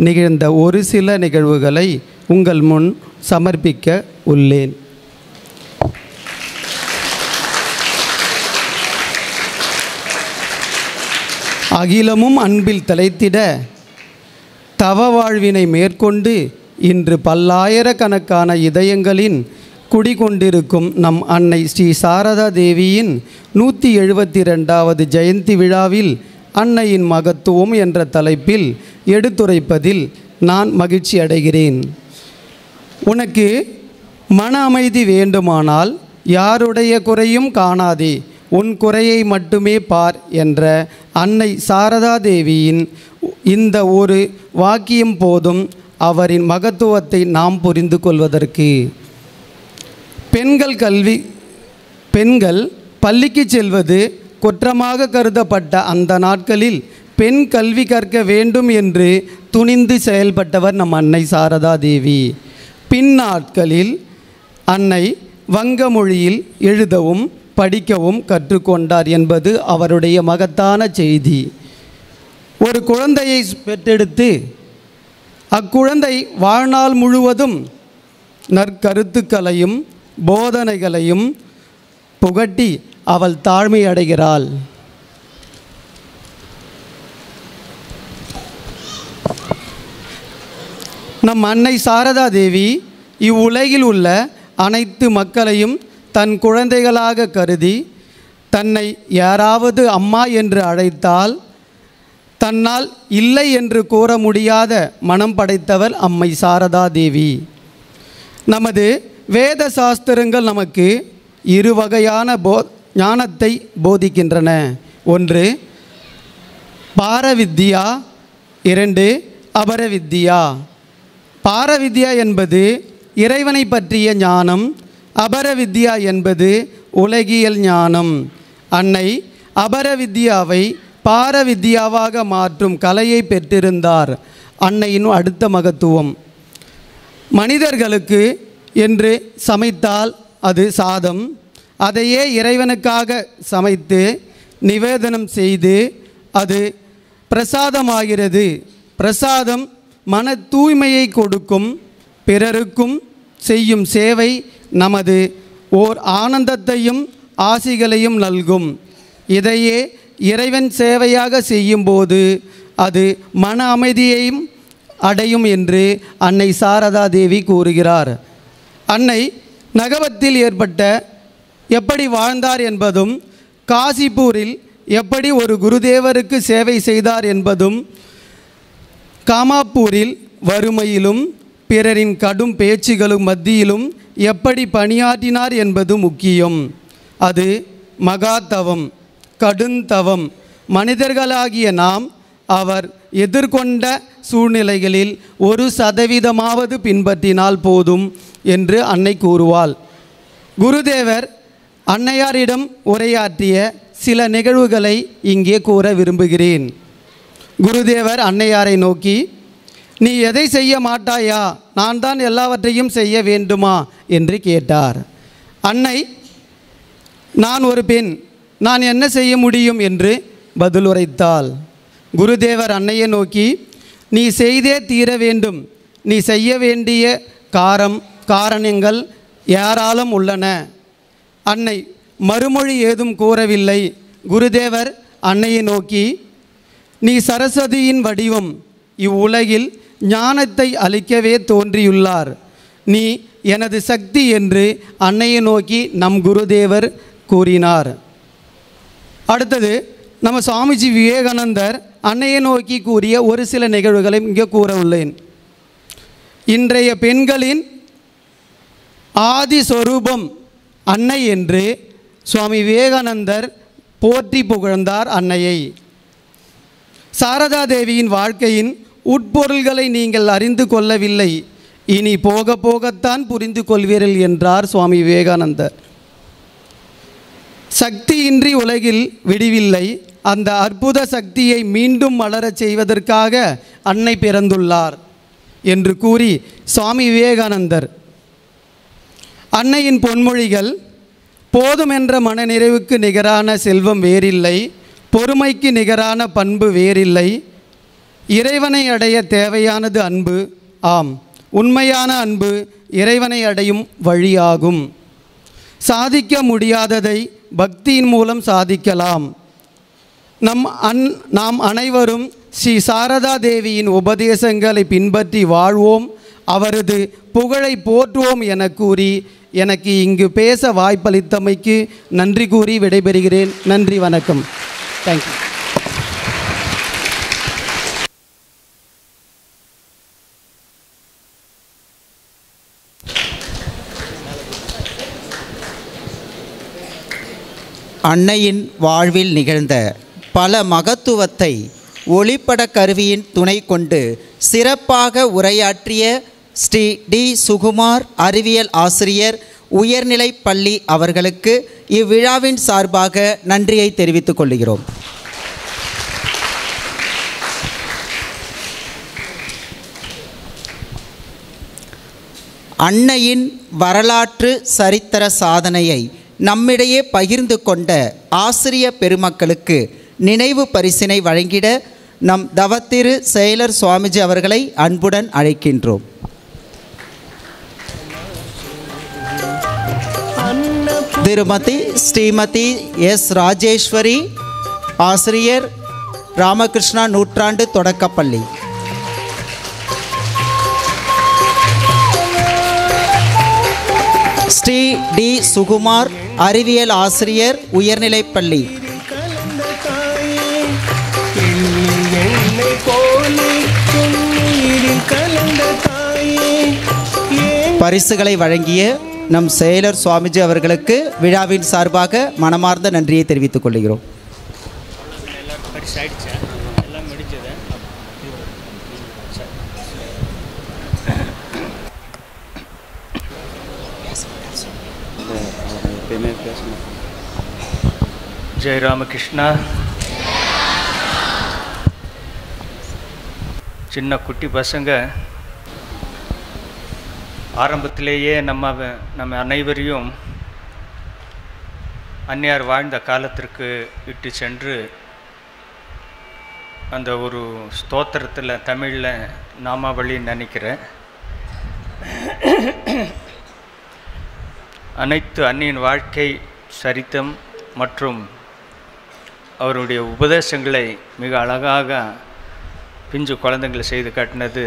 நிகழ்ந்த ஒரு சில நிகழ்வுகளை உங்கள் முன் சமர்ப்பிக்க உள்ளேன். அகிலமும் அன்பில் தலைத்திட தவ வாழ்வினை மேற்கொண்டு இன்று பல்லாயிரக்கணக்கான இதயங்களின் குடிகொண்டிருக்கும் நம் அன்னை ஸ்ரீ சாரதா தேவியின் 172வது ஜெயந்தி விழாவில் அன்னையின் மகத்துவம் என்ற தலைப்பில் எடுத்துரைப்பதில் நான் மகிழ்ச்சி அடைகிறேன். உனக்கு மன அமைதி வேண்டுமானால் யாருடைய குறையும் காணாதே, உன் குறையை மட்டுமே பார் என்ற அன்னை சாரதா தேவியின் இந்த ஒரு வாக்கியம் போதும் அவரின் மகத்துவத்தை நாம் புரிந்து கொள்வதற்கு. பெண்கள் பள்ளிக்கு செல்வது குற்றமாக கருதப்பட்ட அந்த நாட்களில் பெண் கல்வி கற்க வேண்டும் என்று துணிந்து செயல்பட்டவர் நம் அன்னை சாரதா தேவி. பின்னாட்களில் அன்னை வங்க மொழியில் எழுதவும் படிக்கவும் கற்றுக்கொண்டார் என்பது அவருடைய மகத்தான செய்தி. ஒரு குழந்தையை பெற்றெடுத்து அக்குழந்தை வாழ்நாள் முழுவதும் நற்கருத்துக்களையும் போதனைகளையும் புகட்டி அவள் தாழ்மை அடைகிறாள். நம் அன்னை சாரதா தேவி இவ்வுலகில் உள்ள அனைத்து மக்களையும் தன் குழந்தைகளாக கருதி தன்னை யாராவது அம்மா என்று அழைத்தால் தன்னால் இல்லை என்று கூற முடியாத மனம் படைத்தவர் அம்மை சாரதா தேவி. நமது வேத சாஸ்திரங்கள் நமக்கு இரு வகையான ஞானத்தை போதிக்கின்றன. ஒன்று பாரவித்யா, 2. அபரவித்யா. பாரவித்யா என்பது இறைவனை பற்றிய ஞானம், அபரவித்யா என்பது உலகியல் ஞானம். அன்னை அபரவித்யாவை பாரவித்யாவாக மாற்றும் கலையை பெற்றிருந்தார். அன்னையின் அடுத்த மகத்துவம், மனிதர்களுக்கு என்று சமைத்தால் அது சாதம், அதையே இறைவனுக்காக சமைத்து நிவேதனம் செய்து அது பிரசாதமாகிறது. பிரசாதம் மன தூய்மையை கொடுக்கும், பிறருக்கும் செய்யும் சேவை நமது ஓர் ஆனந்தத்தையும் ஆசிகளையும் நல்கும். இதையே இறைவன் சேவையாக செய்யும்போது அது மன அமைதியையும் அடையும் என்று அன்னை சாரதா தேவி கூறுகிறார். அன்னை நகவத்தில் ஏற்பட்ட எப்படி வாழ்ந்தார் என்பதும், காசிப்பூரில் எப்படி ஒரு குருதேவருக்கு சேவை செய்தார் என்பதும், காமாப்பூரில் வறுமையிலும் பிறரின் கடும் பேச்சுகளும் மத்தியிலும் எப்படி பணியாற்றினார் என்பது முக்கியம். அது மகாதவம், கடுந்தவம். மனிதர்களாகிய நாம் அவர் எதிர்கொண்ட சூழ்நிலைகளில் 1% பின்பற்றினால் போதும் என்று அன்னை கூறுவாள். குருதேவர் அன்னையாரிடம் உரையாற்றிய சில நிகழ்வுகளை இங்கே கூற விரும்புகிறேன். குருதேவர் அன்னையாரை நோக்கி, நீ எதை செய்ய மாட்டாயா? நான் தான் எல்லாவற்றையும் செய்ய வேண்டுமா என்று கேட்டார். அன்னை, நான் ஒரு பெண், நான் என்ன செய்ய முடியும் என்று பதிலுரைத்தாள். குருதேவர் அன்னையை நோக்கி, நீ செய்தே தீர வேண்டும். நீ செய்ய வேண்டிய காரணங்கள் யாராலும் உள்ளன. அன்னை மறுமொழி ஏதும் கூறவில்லை. குருதேவர் அன்னையை நோக்கி, நீ சரஸ்வதியின் வடிவம், இவ்வுலகில் ஞானத்தை அளிக்கவே தோன்றியுள்ளார். நீ எனது சக்தி என்று அன்னையை நோக்கி நம் குருதேவர் கூறினார். அடுத்தது நம்ம சுவாமிஜி விவேகானந்தர் அன்னையை நோக்கி கூறிய ஒரு சில நிகழ்வுகளை இங்கே கூற உள்ளேன். இன்றைய பெண்களின் ஆதி சொரூபம் அன்னை என்று சுவாமி விவேகானந்தர் போற்றி புகழ்ந்தார் அன்னையை. சாரதா தேவியின் வாழ்க்கையின் உட்பொருள்களை நீங்கள் அறிந்து கொள்ளவில்லை, இனி போக போகத்தான் புரிந்து கொள்வீர்கள் என்றார் சுவாமி விவேகானந்தர். சக்தியின்றி உலகில் விடிவில்லை, அந்த அற்புத சக்தியை மீண்டும் மலரச் செய்வதற்காக அன்னை பிறந்துள்ளார் என்று கூறி சுவாமி விவேகானந்தர் அன்னையின் பொன்மொழிகள், போதுமென்ற மனநிறைவுக்கு நிகரான செல்வம் வேறில்லை, பொறுமைக்கு நிகரான பண்பு வேறில்லை, இறைவனை அடைய தேவையானது அன்பு, ஆம் உண்மையான அன்பு இறைவனை அடையும் வழியாகும். சாதிக்க முடியாததை பக்தியின் மூலம் சாதிக்கலாம். நாம் அனைவரும் ஸ்ரீ சாரதா தேவியின் உபதேசங்களை பின்பற்றி வாழ்வோம், அவரது புகழை போற்றுவோம் என கூறி எனக்கு இங்கு பேச வாய்ப்பளித்தமைக்கு நன்றி கூறி விடைபெறுகிறேன். நன்றி, வணக்கம். தேங்க்யூ. அன்னையின் வாழ்வில் நிகழ்ந்த பல மகத்துவத்தை ஒளிப்பட கருவியின் துணை கொண்டு சிறப்பாக உரையாற்றிய ஸ்ரீ டி. சுகுமார் அறிவியல் ஆசிரியர் உயர்நிலைப் பள்ளி அவர்களுக்கு இவ்விழாவின் சார்பாக நன்றியை தெரிவித்துக் கொள்கிறோம். அன்னையின் வரலாற்று சரித்திர சாதனையை நம்மிடையே பகிர்ந்து கொண்ட ஆசிரிய பெருமக்களுக்கு நினைவு பரிசினை வழங்கிட நம் தவத்திரு செயலர் சுவாமிஜி அவர்களை அன்புடன் அழைக்கின்றோம். திருமதி ஸ்ரீமதி எஸ். ராஜேஸ்வரி, ஆசிரியர், ராமகிருஷ்ணா நூற்றாண்டு தொடக்கப்பள்ளி. ஸ்ரீ டி. சுகுமார் அறிவியல் ஆசிரியர் உயர்நிலைப்பள்ளி. பரிசுகளை வழங்கிய நம் செயலர் சுவாமிஜி அவர்களுக்கு விழாவின் சார்பாக மனமார்ந்த நன்றியை தெரிவித்துக் கொள்கிறோம். ஜெய் ராமகிருஷ்ணா. சின்ன குட்டி பசங்க ஆரம்பத்திலேயே நம்ம அனைவரையும் அந்நியார் வாழ்ந்த காலத்திற்கு இட்டு சென்று அந்த ஒரு ஸ்தோத்திரத்தில் தமிழில் நாமாவளின்னு நினைக்கிறேன். அனைத்து அன்னியின் வாழ்க்கை சரித்தம் மற்றும் அவருடைய உபதேசங்களை மிக அழகாக பிஞ்சு குழந்தைங்களை செய்து காட்டினது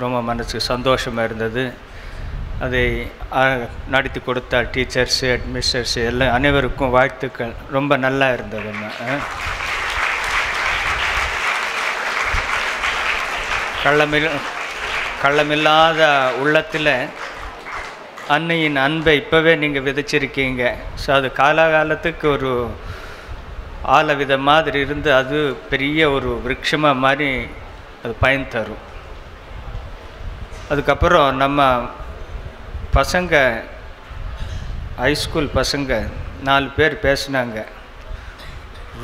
ரொம்ப மனசுக்கு சந்தோஷமாக இருந்தது. அதை நடத்தி கொடுத்த டீச்சர்ஸு அட்மினிஸ்ட்ரேட்டர்ஸு எல்லாம் அனைவருக்கும் வாழ்த்துக்கள். ரொம்ப நல்லா இருந்ததுன்னு. கள்ளமில்லாத உள்ளத்தில் அன்னையின் அன்பை இப்போவே நீங்கள் விதைச்சிருக்கீங்க. ஸோ அது காலகாலத்துக்கு ஒரு ஆல வித மாதிரி இருந்து அது பெரிய ஒரு விருட்சமாக மாதிரி அது பயன் தரும். அதுக்கப்புறம் நம்ம பசங்க ஹைஸ்கூல் பசங்க 4 பேர் பேசினாங்க.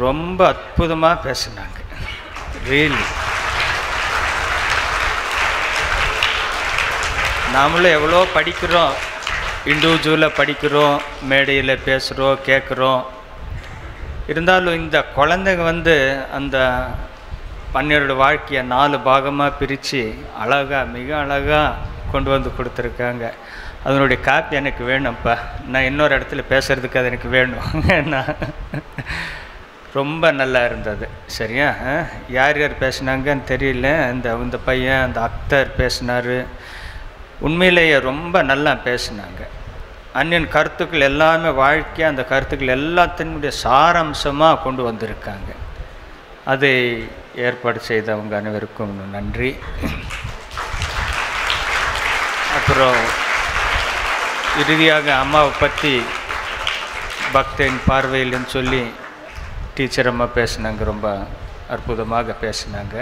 ரொம்ப அற்புதமாக பேசினாங்க. ரியலி நாமளும் எவ்வளோ படிக்கிறோம், இண்டிவிஜுவலாக படிக்கிறோம், மேடையில் பேசுகிறோம், கேட்குறோம். இருந்தாலும் இந்த குழந்தைங்க அந்த அன்னையரோட வாழ்க்கையை 4 பாகமாக பிரித்து அழகாக மிக அழகாக கொண்டு வந்து கொடுத்துருக்காங்க. அதனுடைய காப்பி எனக்கு வேணும்ப்பா. நான் இன்னொரு இடத்துல பேசுகிறதுக்கு அது எனக்கு வேணும். ஏன்னா ரொம்ப நல்லா இருந்தது. சரியா? யார் யார் பேசினாங்கன்னு தெரியல. இந்த பையன் அந்த அக்தர் பேசினார். உண்மையிலேயே ரொம்ப நல்லா பேசினாங்க. அன்னியன் கருத்துக்கள் எல்லாமே வாழ்க்கை, அந்த கருத்துக்கள் எல்லாத்தினுடைய சாராம்சமாக கொண்டு வந்திருக்காங்க. அதை ஏற்பாடு செய்தவங்க அனைவருக்கும் நன்றி. அப்புறம் இறுதியாக அம்மாவை பற்றி பக்தன் பார்வையில்னு சொல்லி டீச்சர் அம்மா பேசினாங்க. ரொம்ப அற்புதமாக பேசினாங்க.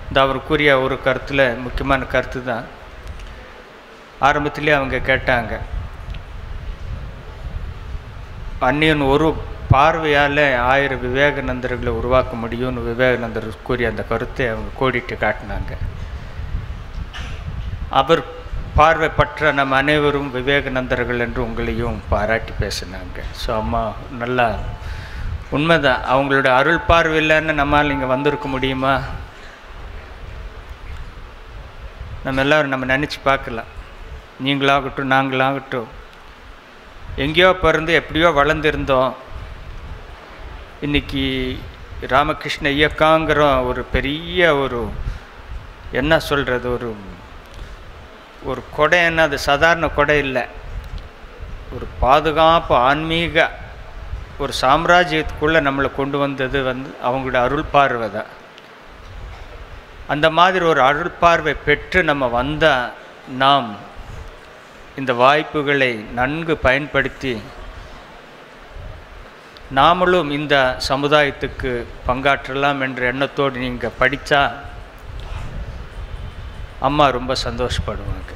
இந்த அவர் கூறிய ஒரு கருத்தில் முக்கியமான கருத்து தான். ஆரம்பத்திலே அவங்க கேட்டாங்க, அந்நியன் ஒரு பார்வையால் 1000 விவேகானந்தர்களை உருவாக்க முடியும்னு விவேகானந்தர் கூறிய அந்த கருத்தை அவங்க கோடிட்டு காட்டினாங்க. அவர் பார்வைப்பற்ற நம்ம அனைவரும் விவேகானந்தர்கள் என்று உங்களையும் பாராட்டி பேசினாங்க. ஸோ அம்மா நல்லா உண்மைதான். அவங்களோட அருள் பார்வை இல்லைன்னு நம்மால் இங்கே வந்திருக்க முடியுமா? நம்ம எல்லோரும் நம்ம நினச்சி பார்க்கலாம். நீங்களாகட்டும் நாங்களாகட்டும் எங்கேயோ பிறந்து எப்படியோ வளர்ந்துருந்தோம். இன்றைக்கி ராமகிருஷ்ண இயக்கங்கிற ஒரு பெரிய ஒரு என்ன சொல்கிறது, ஒரு கொடைன்னா அது சாதாரண கொடை இல்லை. ஒரு பாதுகாப்பு ஆன்மீக ஒரு சாம்ராஜ்யத்துக்குள்ளே நம்மளை கொண்டு வந்தது அவங்களோட அருள் பார்வை தான். அந்த மாதிரி ஒரு அருள் பார்வை பெற்று நம்ம வந்தால் நாம் இந்த வாய்ப்புகளை நன்கு பயன்படுத்தி நாமளும் இந்த சமுதாயத்துக்கு பங்காற்றலாம் என்ற எண்ணத்தோடு நீங்கள் படித்தா அம்மா ரொம்ப சந்தோஷப்படுவாங்க.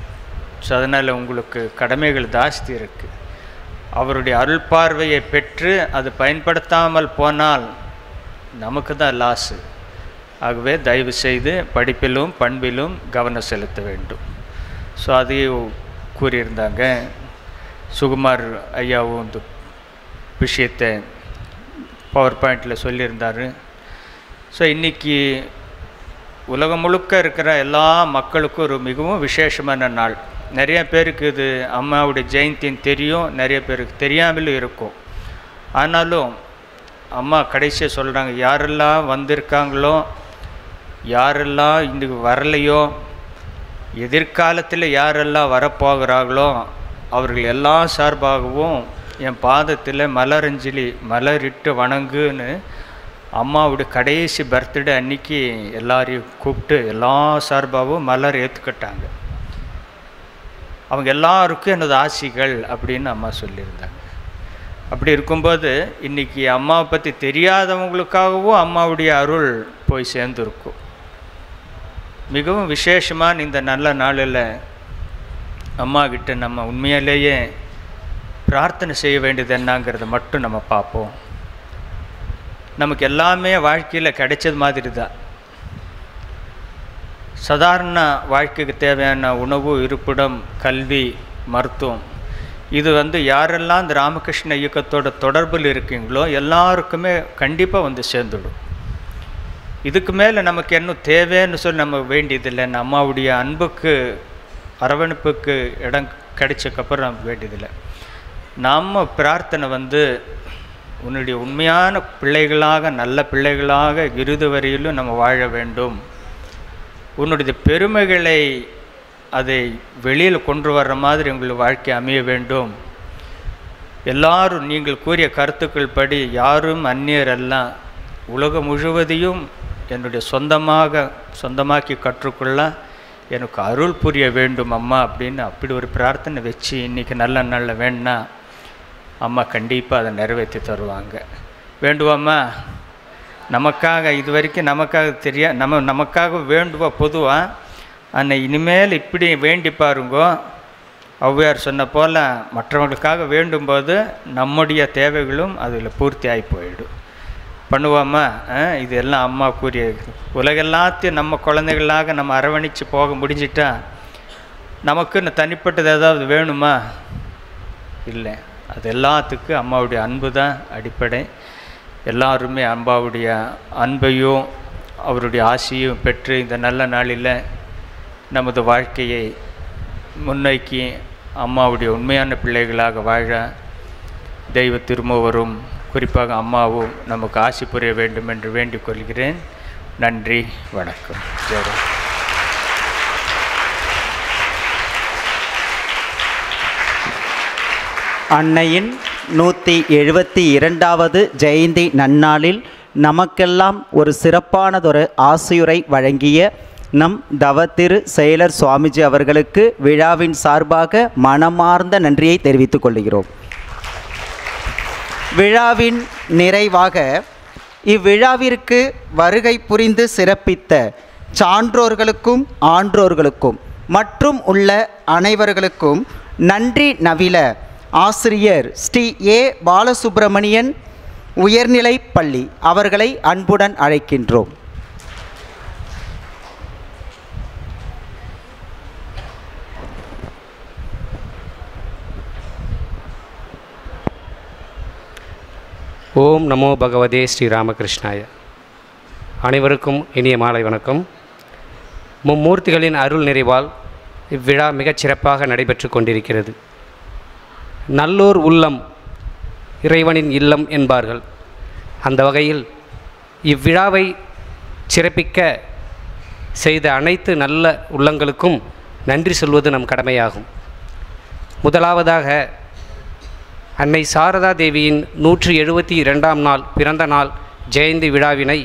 ஸோ அதனால் உங்களுக்கு கடமைகள் ஜாஸ்தி இருக்குது. அவருடைய அருள் பார்வையை பெற்று அது பயன்படுத்தாமல் போனால் நமக்கு தான் லாஸு. ஆகவே தயவு செய்து படிப்பிலும் பண்பிலும் கவனம் செலுத்த வேண்டும். ஸோ அதையும் கூறியிருந்தாங்க. சுகுமார் ஐயாவும் இந்த விஷயத்தை பவர் பாயிண்டில் சொல்லியிருந்தார். ஸோ இன்றைக்கி உலகம் முழுக்க இருக்கிற எல்லா மக்களுக்கும் ஒரு மிகவும் விசேஷமான நாள். நிறைய பேருக்கு இது அம்மாவுடைய ஜெயந்தின்னு தெரியும், நிறைய பேருக்கு தெரியாமலும் இருக்கும். ஆனாலும் அம்மா கடைசியாக சொல்கிறாங்க, யாரெல்லாம் வந்திருக்காங்களோ யாரெல்லாம் இன்றைக்கு வரலையோ எதிர்காலத்தில் யாரெல்லாம் வரப்போகிறார்களோ அவர்கள் எல்லா சார்பாகவும் என் பாதத்தில் மலரஞ்சலி மலரிட்டு வணங்குன்னு அம்மாவுடைய கடைசி பர்த்டே அன்றைக்கி எல்லாரையும் கூப்பிட்டு எல்லா சார்பாகவும் மலர் ஏற்றுக்கிட்டாங்க. அவங்க எல்லாருக்கும் எனது ஆசிகள் அப்படின்னு அம்மா சொல்லியிருந்தாங்க. அப்படி இருக்கும்போது இன்றைக்கி அம்மாவை பற்றி தெரியாதவங்களுக்காகவும் அம்மாவுடைய அருள் போய் சேர்ந்துருக்கும். மிகவும் விசேஷமான இந்த நல்ல நாளில் அம்மா கிட்ட நம்ம உண்மையிலேயே பிரார்த்தனை செய்ய வேண்டியது என்னங்கிறத மட்டும் நம்ம பார்ப்போம். நமக்கு எல்லாமே வாழ்க்கையில் கிடைச்சது மாதிரி தான். சாதாரண வாழ்க்கைக்கு தேவையான உணவு, இருப்பிடம், கல்வி, மருத்துவம், இது யாரெல்லாம் இந்த ராமகிருஷ்ண இயக்கத்தோட தொடர்பில் இருக்கீங்களோ எல்லாருக்குமே கண்டிப்பாக சேர்ந்துடும். இதுக்கு மேலே நமக்கு இன்னும் தேவைன்னு சொல்லி நம்ம வேண்டியதில்லை. அம்மாவுடைய அன்புக்கு, அரவணைப்புக்கு இடம் கிடைச்சக்கப்புறம் நமக்கு வேண்டியதில்லை. நம்ம பிரார்த்தனை உன்னுடைய உண்மையான பிள்ளைகளாக, நல்ல பிள்ளைகளாக இறுதி வரையிலும் நம்ம வாழ வேண்டும். உன்னுடைய பெருமைகளை அதை வெளியில் கொண்டு வர்ற மாதிரி உங்கள் வாழ்க்கை அமைய வேண்டும். எல்லாரும் நீங்கள் கூறிய கருத்துக்கள் படி யாரும் அந்நியரெல்லாம் உலகம் முழுவதையும் என்னுடைய சொந்தமாக்கி கற்றுக்கொள்ள எனக்கு அருள் புரிய வேண்டும் அம்மா அப்படின்னு அப்படி ஒரு பிரார்த்தனை வச்சு இன்றைக்கி நல்ல நாளில் வேணுன்னா அம்மா கண்டிப்பாக அதை நிறைவேற்றி தருவாங்க. வேண்டுவாம்மா? நமக்காக இது வரைக்கும் நமக்காக நமக்காக வேண்டுவா பொதுவாக. ஆனால் இனிமேல் இப்படி வேண்டி பாருங்கோ. ஔவையார் சொன்ன போல் மற்றவங்களுக்காக வேண்டும்போது நம்முடைய தேவைகளும் அதில் பூர்த்தி ஆகி போயிடும். பண்ணுவோம்மா? இது எல்லாம் அம்மா கூறிய உலகெல்லாத்தையும் நம்ம குழந்தைகளாக நம்ம அரவணைச்சு போக முடிஞ்சிட்டா நமக்குன்னு தனிப்பட்டது ஏதாவது வேணுமா? இல்லை. அது எல்லாத்துக்கும் அம்மாவுடைய அன்பு தான் அடிப்படை. எல்லாருமே அம்மாவுடைய அன்பையும் அவருடைய ஆசையும் பெற்று இந்த நல்ல நாளில் நமது வாழ்க்கையை முன்னோக்கி அம்மாவுடைய உண்மையான பிள்ளைகளாக வாழ தெய்வ திருமூவரும் குறிப்பாக அம்மாவும் நமக்கு ஆசி புரிய வேண்டும் என்று வேண்டிக் கொள்கிறேன். நன்றி, வணக்கம். ஜெயராம். அன்னையின் 172வது ஜெயந்தி நன்னாளில் நமக்கெல்லாம் ஒரு சிறப்பானதொரு ஆசியுரை வழங்கிய நம் தவத்திரு செயலர் சுவாமிஜி அவர்களுக்கு விழாவின் சார்பாக மனமார்ந்த நன்றியை தெரிவித்துக் கொள்கிறோம். விழாவின் நிறைவாக இவ்விழாவிற்கு வருகை புரிந்து சிறப்பித்த சான்றோர்களுக்கும் ஆன்றோர்களுக்கும் மற்றும் உள்ள அனைவர்களுக்கும் நன்றி நவில ஆசிரியர் ஸ்ரீ ஏ பாலசுப்பிரமணியன் உயர்நிலைப் பள்ளி அவர்களை அன்புடன் அழைக்கின்றோம். ஓம் நமோ பகவதே ஸ்ரீ ராமகிருஷ்ணாய. அனைவருக்கும் இனிய மாலை வணக்கம். மும்மூர்த்திகளின் அருள் நிறைவால் இவ்விழா மிகச் சிறப்பாக நடைபெற்று கொண்டிருக்கிறது. நல்லோர் உள்ளம் இறைவனின் இல்லம் என்பார்கள். அந்த வகையில் இவ்விழாவை சிறப்பிக்க செய்த அனைத்து நல்ல உள்ளங்களுக்கும் நன்றி சொல்வது நம் கடமையாகும். முதலாவதாக அன்னை சாரதா தேவியின் 172ஆம் நாள் பிறந்த நாள் ஜெயந்தி விழாவினை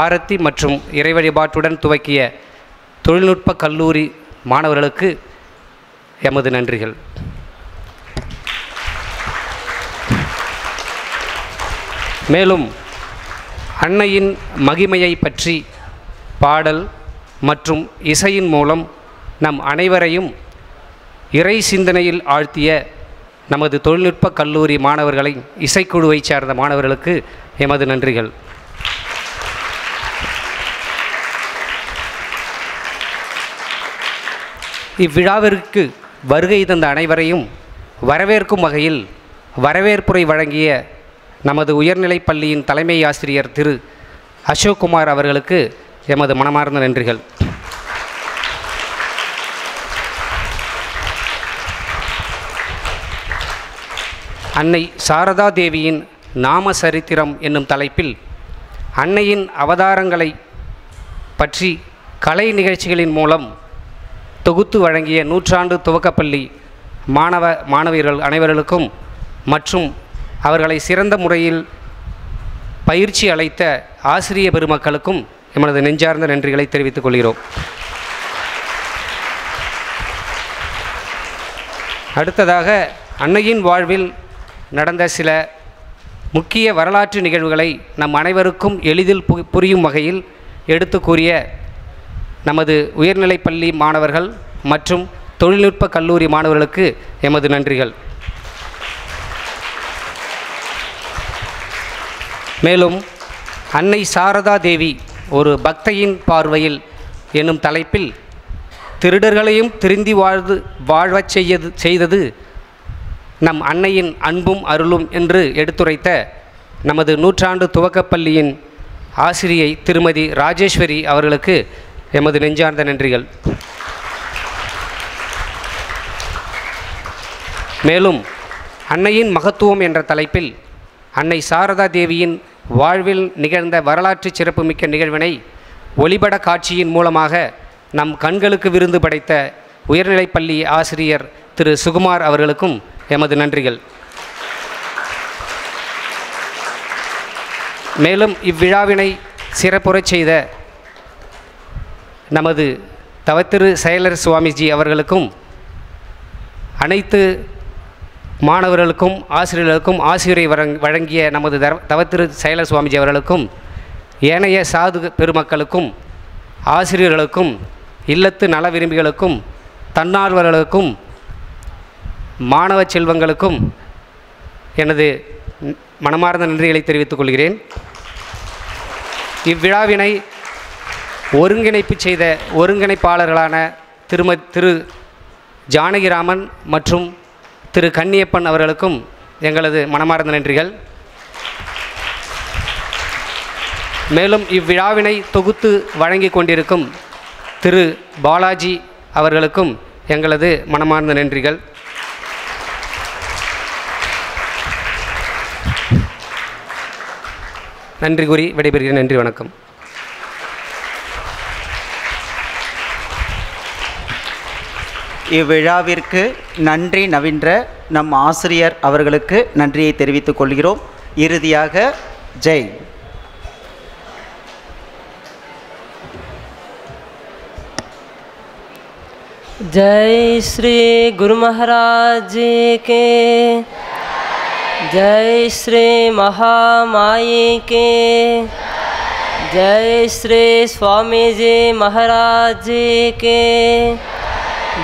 ஆரத்தி மற்றும் இறை வழிபாட்டுடன் துவக்கிய தொழில்நுட்ப கல்லூரி மாணவர்களுக்கு எமது நன்றிகள். மேலும் அன்னையின் மகிமையை பற்றி பாடல் மற்றும் இசையின் மூலம் நம் அனைவரையும் இறை சிந்தனையில் ஆழ்த்திய நமது தொழில்நுட்ப கல்லூரி மாணவர்களை இசைக்குழுவை சார்ந்த மாணவர்களுக்கு எமது நன்றிகள். இவ்விழாவிற்கு வருகை தந்த அனைவரையும் வரவேற்கும் வகையில் வரவேற்புரை வழங்கிய நமது உயர்நிலைப் பள்ளியின் தலைமை ஆசிரியர் திரு அசோக்குமார் அவர்களுக்கு எமது மனமார்ந்த நன்றிகள். அன்னை சாரதா தேவியின் நாம சரித்திரம் என்னும் தலைப்பில் அன்னையின் அவதாரங்களை பற்றி கலை நிகழ்ச்சிகளின் மூலம் தொகுத்து வழங்கிய 100ஆண்டு துவக்கப்பள்ளி மாணவியர்கள் அனைவர்களுக்கும் மற்றும் அவர்களை சிறந்த முறையில் பயிற்சி அளித்த ஆசிரிய பெருமக்களுக்கும் எமது நெஞ்சார்ந்த நன்றிகளை தெரிவித்துக் கொள்கிறோம். அடுத்ததாக அன்னையின் வாழ்வில் நடந்த சில முக்கிய வரலாற்று நிகழ்வுகளை நம் அனைவருக்கும் எளிதில் புரியும் வகையில் எடுத்து கூறிய நமது உயர்நிலைப்பள்ளி மாணவர்கள் மற்றும் தொழில்நுட்ப கல்லூரி மாணவர்களுக்கு எமது நன்றிகள். மேலும் அன்னை சாரதா தேவி ஒரு பக்தையின் பார்வையில் என்னும் தலைப்பில் திருடர்களையும் திருந்தி வாழச் செய்தது நம் அன்னையின் அன்பும் அருளும் என்று எடுத்துரைத்த நமது நூற்றாண்டு துவக்கப்பள்ளியின் ஆசிரியை திருமதி ராஜேஸ்வரி அவர்களுக்கு எமது நெஞ்சார்ந்த நன்றிகள். மேலும் அன்னையின் மகத்துவம் என்ற தலைப்பில் அன்னை சாரதா தேவியின் வாழ்வில் நிகழ்ந்த வரலாற்று சிறப்புமிக்க நிகழ்வினை ஒளிபட காட்சியின் மூலமாக நம் கண்களுக்கு விருந்து படைத்த உயர்நிலைப்பள்ளி ஆசிரியர் திரு சுகுமார் அவர்களுக்கும் எமது நன்றிகள். மேலும் இவ்விழாவினை சிறப்புறச் செய்த நமது தவத்திரு செயலர் சுவாமிஜி அவர்களுக்கும் அனைத்து மாணவர்களுக்கும் ஆசிரியர்களுக்கும் ஆசிரியரை வழங்கிய நமது தவத்திரு செயலர் சுவாமிஜி அவர்களுக்கும் ஏனைய சாது பெருமக்களுக்கும் ஆசிரியர்களுக்கும் இல்லத்து நல விரும்பிகளுக்கும் தன்னார்வலர்களுக்கும் மாணவ செல்வங்களுக்கும் எனது மனமார்ந்த நன்றிகளை தெரிவித்துக் கொள்கிறேன். இவ்விழாவினை ஒருங்கிணைப்பு செய்த ஒருங்கிணைப்பாளர்களான திரு ஜானகிராமன் மற்றும் திரு கன்னியப்பன் அவர்களுக்கும் எங்களது மனமார்ந்த நன்றிகள். மேலும் இவ்விழாவினை தொகுத்து வழங்கி கொண்டிருக்கும் திரு பாலாஜி அவர்களுக்கும் எங்களது மனமார்ந்த நன்றிகள். நன்றி கூறி விடைபெறுகிறேன். நன்றி, வணக்கம். இவ்விழாவிற்கு நன்றி நவின்ற நம் ஆசிரியர் அவர்களுக்கு நன்றியை தெரிவித்துக் கொள்கிறோம். இறுதியாக ஜெய். जय श्री गुरु महाराज जी के, जय श्री महामाई के, जय श्री स्वामी जी महाराज जी के,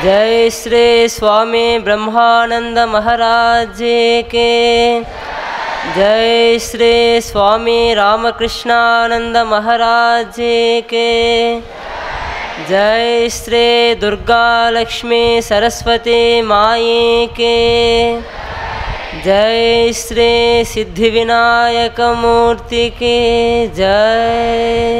जय श्री स्वामी ब्रह्मानंद महाराज जी के, जय श्री स्वामी रामकृष्णानंद महाराज जी के, जय श्री दुर्गा लक्ष्मी सरस्वती माई के, जय श्री सिद्धिविनायक मूर्ति की जय।